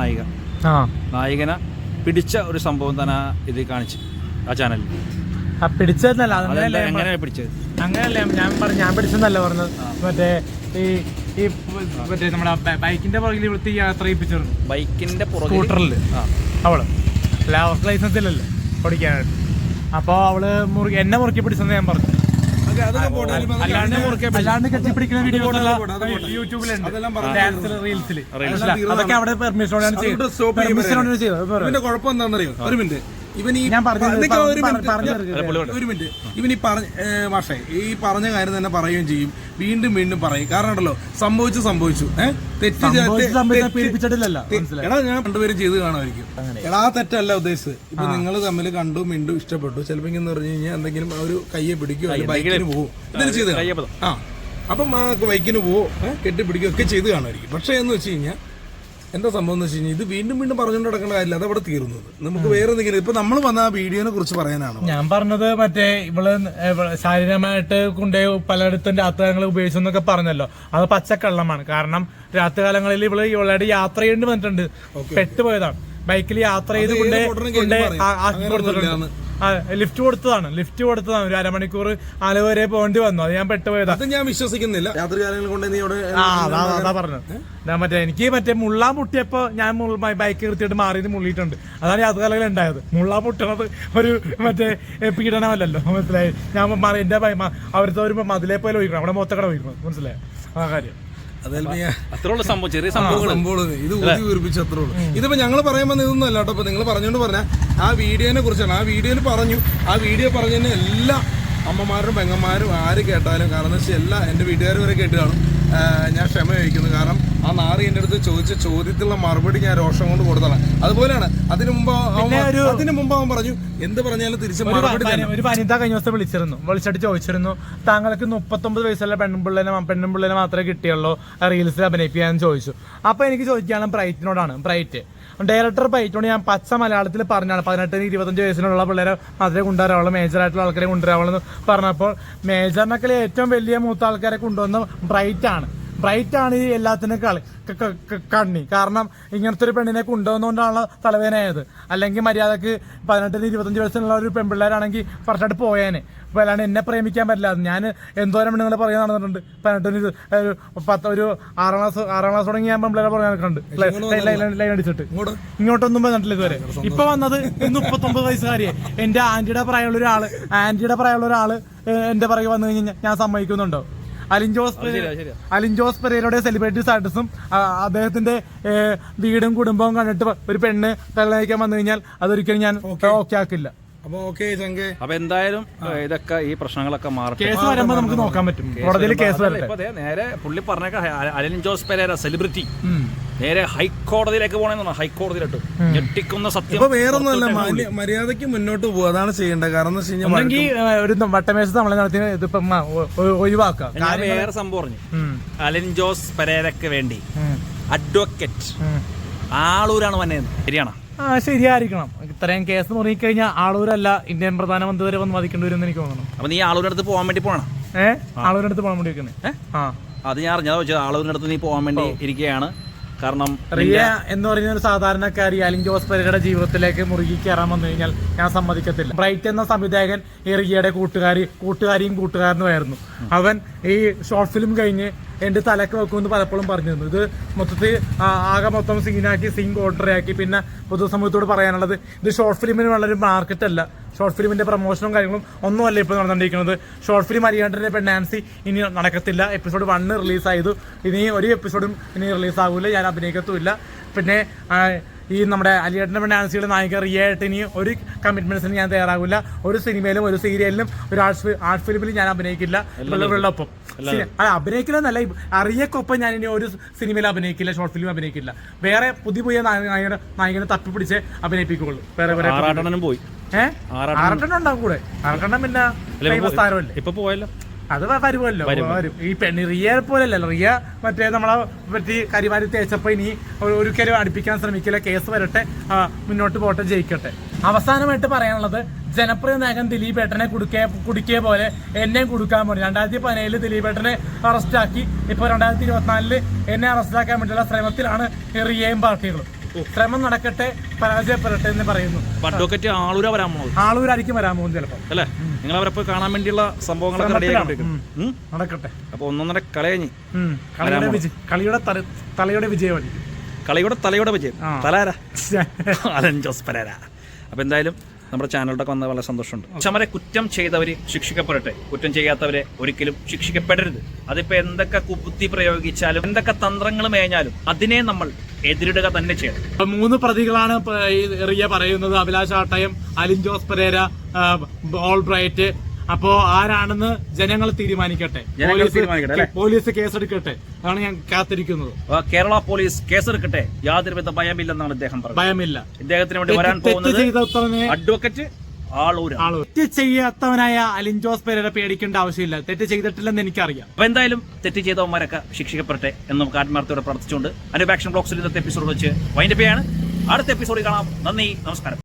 നായികനെ പിടിച്ച ഒരു സംഭവം തന്നെ ഇത് കാണിച്ച് ആ ചാനലിൽ.
പിടിച്ചതല്ല,
എങ്ങനെയാണ് പിടിച്ചത്?
അങ്ങനെയല്ലേ ഞാൻ പിടിച്ചെന്നല്ല പറഞ്ഞത്. മറ്റേ ഈ മറ്റേ നമ്മുടെ ബൈക്കിന്റെ പുറകിൽ ഇവിടുത്തെ യാത്ര ചെയ്യിപ്പിച്ചിരുന്നു.
ബൈക്കിന്റെ
സ്കൂട്ടറിൽ അവള് അവർക്ക് ലൈസൻസ് ഇല്ലല്ലോ ഓടിക്കാനായിട്ട്. അപ്പോൾ അവള് എന്നെ മുറുക്കി പിടിച്ചെന്ന് ഞാൻ പറഞ്ഞു. അല്ലാണ്ട് കെട്ടിപ്പിടിക്കുന്ന വീഡിയോ യൂട്യൂബിലുണ്ട്, ഡാൻസിൽ, റീൽസിൽ. അതൊക്കെ അവിടെ പെർമിഷനോടാണ് ചെയ്തത്.
കുഴപ്പം എന്താണെന്നറിയോ? ഒരു മിനിറ്റ്, ഇവൻ ഈ മാഷേ ഈ പറഞ്ഞ കാര്യം തന്നെ പറയുകയും ചെയ്യും, വീണ്ടും വീണ്ടും പറയും. കാരണം ഉണ്ടല്ലോ, സംഭവിച്ചു എടാ, ഞാൻ രണ്ടുപേരും ചെയ്ത് കാണുമായിരിക്കും. എടാ തെറ്റല്ല ഉദ്ദേശിച്ചത്. ഇപ്പൊ നിങ്ങൾ തമ്മിൽ കണ്ടു, മിണ്ടു, ഇഷ്ടപ്പെട്ടു, ചിലപ്പോ എന്ന് പറഞ്ഞു കഴിഞ്ഞാൽ എന്തെങ്കിലും ഒരു കയ്യെ പിടിക്കുകയോ അല്ലെങ്കിൽ ബൈക്കിന് പോവും, എന്തെങ്കിലും ചെയ്ത് അപ്പം ബൈക്കിന് പോവോ കെട്ടിപ്പിടിക്കുകയോ ഒക്കെ ചെയ്ത് കാണുമായിരിക്കും. പക്ഷെ എന്ന് വെച്ച് കഴിഞ്ഞാൽ എന്താ സംഭവം എന്ന് വെച്ച് കഴിഞ്ഞാൽ ഇത് വീണ്ടും വീണ്ടും പറഞ്ഞുകൊണ്ട് നടക്കേണ്ട കാര്യമില്ല, അതവിടെ തീരുന്നത്. നമുക്ക് വേറെ എന്തെങ്കിലും ഇപ്പൊ നമ്മൾ വന്ന ആ വീഡിയോനെ കുറിച്ച് പറയാനാണ്
ഞാൻ പറഞ്ഞത്. മറ്റേ ഇവള് ശാരീരികമായിട്ട് കൊണ്ടുപോയി പലയിടത്തും രാത്രികാലങ്ങൾ ഉപയോഗിച്ചെന്നൊക്കെ പറഞ്ഞല്ലോ, അത് പച്ചക്കള്ളമാണ്. കാരണം രാത്രികാലങ്ങളിൽ ഇവളുടെ യാത്ര ചെയ്യേണ്ടി വന്നിട്ടുണ്ട്, പെട്ടുപോയതാണ്. ബൈക്കിൽ യാത്ര ചെയ്ത് കൊടുത്തിട്ടുണ്ട്. ലിഫ്റ്റ് കൊടുത്തതാണ് ഒരു അരമണിക്കൂർ ആലുവ വരെ പോകേണ്ടി വന്നു. അത് ഞാൻ പെട്ടുപോയതാ.
അത് ഞാൻ വിശ്വസിക്കുന്നില്ല.
അതാ പറഞ്ഞത്. മറ്റേ എനിക്ക് മുള്ളാൻ മുട്ടിയപ്പോ ഞാൻ ബൈക്ക് നിർത്തിയിട്ട് മാറിയത് മുള്ളിയിട്ടുണ്ട്. അതാണ് യാത്രകാലങ്ങൾ ഉണ്ടായത്. മുള്ളാൻ മുട്ടുന്നത് ഒരു പീഡനമല്ലല്ലോ, മനസ്സിലായി. ഞാൻ എന്റെ അവിടുത്തെ ഒരു മതിലെ പോലെ ഒഴിക്കണം, അവിടെ മൊത്തക്കട ഒഴിക്കണം, മനസ്സിലായി ആ കാര്യം.
ഇത് ഊതി വീർപ്പിച്ചു അത്രേ ഉള്ളൂ. ഇതിപ്പോ ഞങ്ങൾ പറയുമ്പോൾ ഇതൊന്നും അല്ല കേട്ടോ. ഇപ്പൊ നിങ്ങൾ പറഞ്ഞുകൊണ്ട് പറഞ്ഞാൽ ആ വീഡിയോനെ കുറിച്ചാണ്. ആ വീഡിയോയിൽ പറഞ്ഞു, ആ വീഡിയോ പറഞ്ഞതിന് എല്ലാ അമ്മമാരും പെങ്ങന്മാരും ആര് കേട്ടാലും, കാരണം എന്താ വെച്ചാൽ എല്ലാ എൻ്റെ വീട്ടുകാർ വരെ കേട്ട് കാണും. ഞാൻ ക്ഷമ ചോദിക്കുന്നു. കാരണം ആ നാറി എൻ്റെ അടുത്ത് ചോദിച്ച ചോദ്യത്തിലുള്ള മറുപടി ഞാൻ രോഷം കൊണ്ട് കൊടുത്തതാണ്. അതുപോലെയാണ് അതിനു മുമ്പ് അവൻ പറഞ്ഞു എന്ത് പറഞ്ഞാലും തിരിച്ച്
ഒരു വനിത കഴിഞ്ഞ ദിവസം വിളിച്ചിട്ട് ചോദിച്ചിരുന്നു, താങ്കൾക്ക് 39 വയസ്സുള്ള പെണ്ണുപിള്ളേനെ മാത്രമേ കിട്ടിയുള്ളൂ റീൽസിൽ അഭിനയിപ്പിക്കാന്ന് ചോദിച്ചു. അപ്പൊ എനിക്ക് ചോദിക്കാനുള്ള ബ്രൈറ്റിനോടാണ്. ഡയറക്ടർ ബ്രൈറ്റിനോട് ഞാൻ പച്ച മലയാളത്തിൽ പറഞ്ഞാണ് 18-25 വയസ്സിനുള്ള പിള്ളേരെ മാത്രമേ കൊണ്ടുവരാവുള്ളൂ, മേജറായിട്ടുള്ള ആൾക്കാരെ കൊണ്ടുവരാവുള്ളൂ എന്ന് പറഞ്ഞപ്പോൾ മേജറിനൊക്കെ ഏറ്റവും വലിയ മൂത്ത ആൾക്കാരെ കൊണ്ടുവന്ന ബ്രൈറ്റാണ് ഈ എല്ലാത്തിനും കണ്ണി. കാരണം ഇങ്ങനത്തെ ഒരു പെണ്ണിനെ കൊണ്ടുവന്നുകൊണ്ടാണ് തലവേദനയായത്. അല്ലെങ്കിൽ മര്യാദക്ക് 18-25 വയസ്സുള്ള ഒരു പെൺപിള്ളേരാണെങ്കിൽ കുറച്ചായിട്ട് പോയേനെ. അപ്പൊ അല്ലാണ്ട് എന്നെ പ്രേമിക്കാൻ പറ്റില്ല. ഞാൻ എന്തോരം പെണ്ണുങ്ങളെ പറയാൻ നടന്നിട്ടുണ്ട്. 18 ഒരു 6ാം ക്ലാസ് തുടങ്ങി ഞാൻ പെൺപിള്ളേരെ പറയാൻ നടക്കുന്നുണ്ട് ലൈൻ അടിച്ചിട്ട്. ഇങ്ങോട്ടൊന്നും വന്നിട്ടില്ല ഇതുവരെ. ഇപ്പൊ വന്നത് 39 വയസ്സുകാരിയെ എന്റെ ആന്റിയുടെ പ്രായമുള്ള ഒരാള് എന്റെ പുറകെ വന്നു കഴിഞ്ഞാൽ ഞാൻ സമ്മതിക്കുന്നുണ്ടോ? അലിൻ ജോസ് പെരേരയുടെ സെലിബ്രിറ്റി സ്റ്റാറ്റസും അദ്ദേഹത്തിന്റെ വീടും കുടുംബവും കണ്ടിട്ട് ഒരു പെണ്ണ് കല്യാണിക്കാൻ വന്നു കഴിഞ്ഞാൽ അതൊരിക്കലും ഞാൻ ഓക്കെ ആക്കില്ല.
അപ്പൊ എന്തായാലും ഇതൊക്കെ ഈ പ്രശ്നങ്ങളൊക്കെ മാറും.
കേസ് വരുമ്പോ നമുക്ക് നോക്കാൻ പറ്റും. കോടതിയിൽ കേസ് വരട്ടെ.
നേരെ പുള്ളി പറഞ്ഞേക്ക അലിൻ ജോസ് പെരേര സെലിബ്രിറ്റി നേരെ ഹൈക്കോടതിയിലേക്ക് പോകണമെന്നാണ്. ഹൈക്കോടതിയിലോട്ട് ഞെട്ടിക്കുന്ന സത്യം.
വേറൊന്നുമല്ല, മര്യാദയ്ക്ക് മുന്നോട്ട് പോകുക, അതാണ് ചെയ്യേണ്ടത്. കാരണം
ഒരു വട്ടമേശ നമ്മളെ നടത്തി ഇതിപ്പം ഒഴിവാക്കാം.
ഞാൻ വേറെ സംഭവം പറഞ്ഞു. അലിൻ ജോസ് പെരേരക്ക് വേണ്ടി അഡ്വക്കേറ്റ് ആളൂരാണ് വന്നത്. ശരിയാണോ?
ശരിയായിരിക്കണം. ഇത്രയും കേസ് മുറിക്കഴിഞ്ഞാൽ ആളൂരല്ല ഇന്ത്യൻ പ്രധാനമന്ത്രി വരെ വന്ന് വധിക്കേണ്ടി വരുമെന്ന് എനിക്ക് തോന്നുന്നു.
അപ്പൊ നീ ആളൂരിനടുത്ത് പോകാൻ വേണ്ടി പോകണം.
ആളൂരിനടുത്ത് പോകാൻ വേണ്ടി വെക്കുന്നത്
അത് ഞാൻ അറിഞ്ഞാ വെച്ചത്. ആളൂരിനടുത്ത് നീ പോകാൻ വേണ്ടി ഇരിക്കുകയാണ്. കാരണം
റിയ എന്ന് പറയുന്ന ഒരു സാധാരണക്കാരി അലിൻ ജോസ് പെരേരയുടെ ജീവിതത്തിലേക്ക് മുറുകി കയറാൻ വന്നു കഴിഞ്ഞാൽ ഞാൻ സമ്മതിക്കത്തില്ല. ബ്രൈറ്റ് എന്ന സംവിധായകൻ ഈ റിയയുടെ കൂട്ടുകാരിയും കൂട്ടുകാരനുമായിരുന്നു. അവൻ ഈ ഷോർട്ട് ഫിലിം കഴിഞ്ഞ് എന്റെ തലക്ക് വെക്കുമെന്ന് പലപ്പോഴും പറഞ്ഞിരുന്നു. ഇത് മൊത്തത്തിൽ മൊത്തം സീൻ കോൺട്രയാക്കി. പിന്നെ പൊതുസമൂഹത്തോട് പറയാനുള്ളത്, ഇത് ഷോർട്ട് ഫിലിമിന് വളരെ മാർക്കറ്റ് അല്ല. ഷോർട്ട് ഫിലിമിന്റെ പ്രൊമോഷനും കാര്യങ്ങളും ഒന്നുമല്ല ഇപ്പോൾ നടന്നുകൊണ്ടിരിക്കുന്നത്. ഷോർട്ട് ഫിലിം അരിയാണ്ടന്റെ പെണ്ണാൻസി ഇനി നടക്കത്തില്ല. എപ്പിസോഡ് 1 റിലീസായതു. ഇനി ഒരു എപ്പിസോഡും ഇനി റിലീസാകില്ല. ഞാൻ അഭിനയിക്കത്തുമില്ല. പിന്നെ ഈ നമ്മുടെ അലിയേട്ടൻ്റെ പെണ്ണാൻസിയുടെ നായിക റിയയായിട്ട് ഇനി ഒരു കമ്മിറ്റ്മെന്റ്സിന് ഞാൻ തയ്യാറാകില്ല. ഒരു സിനിമയിലും ഒരു സീരിയലിലും ഒരു ആർട്ട് ഫിലിമിലും ഞാൻ അഭിനയിക്കില്ല. വെള്ളൊപ്പം അഭിനയിക്കില്ലെന്നല്ല, അറിയക്കൊപ്പം ഞാൻ ഇനി ഒരു സിനിമയിൽ അഭിനയിക്കില്ല, ഷോർട്ട് ഫിലിം അഭിനയിക്കില്ല. വേറെ പുതിയ നായകനെ തപ്പിപ്പിടിച്ച് അഭിനയിപ്പിക്കുള്ളൂ. വേറെ
പോയി
ആറട്ടെണ്ണം ഉണ്ടാവും കൂടെ. ആറട്ടെണ്ണം പിന്നെ ഫേമസ് താരമല്ലേ,
ഇപ്പൊ പോയല്ലോ.
അത് വരുമല്ലോ. ഈ പെണ്ണി റിയ പോലല്ലോ. റിയ മറ്റേ നമ്മളെ പറ്റി കരിവാരി തേച്ചപ്പോ ഇനി ഒരിക്കലും അടുപ്പിക്കാൻ ശ്രമിക്കില്ല. കേസ് വരട്ടെ, മുന്നോട്ട് പോട്ടെ, ജയിക്കട്ടെ. അവസാനമായിട്ട് പറയാനുള്ളത്, ജനപ്രിയ നായകൻ ദിലീപേട്ടനെ കുടുക്കിയ പോലെ എന്നെയും കൊടുക്കാൻ വേണ്ടി 2017 ദിലീപേട്ടനെ അറസ്റ്റാക്കി. ഇപ്പോൾ 2024 എന്നെ അറസ്റ്റാക്കാൻ വേണ്ടിയുള്ള ശ്രമത്തിലാണ് റിയയും പാർട്ടികളും. ശ്രമം നടക്കട്ടെ, പരാജയപ്പെടട്ടെ എന്ന് പറയുന്നു.
അഡ്വക്കേറ്റ് ആളൂര വരാൻ പോകുന്നത്,
ആളൂരായിരിക്കും വരാൻ പോകുന്നത് ചിലപ്പോൾ
അല്ലേ? നിങ്ങൾ അവരപ്പോൾ കാണാൻ വേണ്ടിയുള്ള സംഭവങ്ങളൊക്കെ
നടക്കട്ടെ.
അപ്പൊ 1.5 കളി കഴിഞ്ഞ്
കളിയുടെ വിജയം
തലയുടെ വിജയം തലാര അലൻ ജോസ് പെരേര. അപ്പൊ എന്തായാലും നമ്മുടെ ചാനലിലൊക്കെ വന്നത് വളരെ സന്തോഷമുണ്ട്. സമരെ കുറ്റം ചെയ്തവര് ശിക്ഷിക്കപ്പെടട്ടെ, കുറ്റം ചെയ്യാത്തവരെ ഒരിക്കലും ശിക്ഷിക്കപ്പെടരുത്. അതിപ്പോ എന്തൊക്കെ കുബുദ്ധി പ്രയോഗിച്ചാലും എന്തൊക്കെ തന്ത്രങ്ങൾ മേഞ്ഞാലും അതിനെ നമ്മൾ എതിരിടുക തന്നെ ചെയ്യണം.
3 പ്രതികളാണ് റിയ പറയുന്നത്: അഭിലാഷ് ആട്ടയം, അലിൻ ജോസ് പെരേര, ഓൾ ബ്രൈറ്റ്. അപ്പോ ആരാണെന്ന് ജനങ്ങൾ തീരുമാനിക്കട്ടെ, പോലീസ് കേസെടുക്കട്ടെ. അതാണ് ഞാൻ കാത്തിരിക്കുന്നത്.
കേരള പോലീസ് കേസെടുക്കട്ടെ, യാതൊരുവിധ ഭയമില്ലെന്നാണ് ഇദ്ദേഹം പറഞ്ഞത്.
ഭയമില്ല.
ഇദ്ദേഹത്തിന് വേണ്ടി വരാൻ പോകുന്നത് അഡ്വക്കേറ്റ് ആളൂർ.
തെറ്റ് ചെയ്യാത്തവനായ അലിൻ ജോസ് പെരേര പേടിക്കേണ്ട ആവശ്യമില്ല, തെറ്റ് ചെയ്തിട്ടില്ലെന്ന് എനിക്കറിയാം.
അപ്പൊ എന്തായാലും തെറ്റ് ചെയ്തവന്മാരൊക്കെ ശിക്ഷിക്കപ്പെടട്ടെ എന്ന് നമുക്ക് ആത്മാർത്ഥത്തോടെ പ്രാർത്ഥിച്ചുകൊണ്ട് അനുബാക്ഷൻ ബ്ലോഗ്സിൽ ഇന്നത്തെ എപ്പിസോഡ് വെച്ച് വൈൻഡപ്പ് ചെയ്യാണ്. അടുത്ത എപ്പിസോഡിൽ കാണാം. നന്ദി, നമസ്കാരം.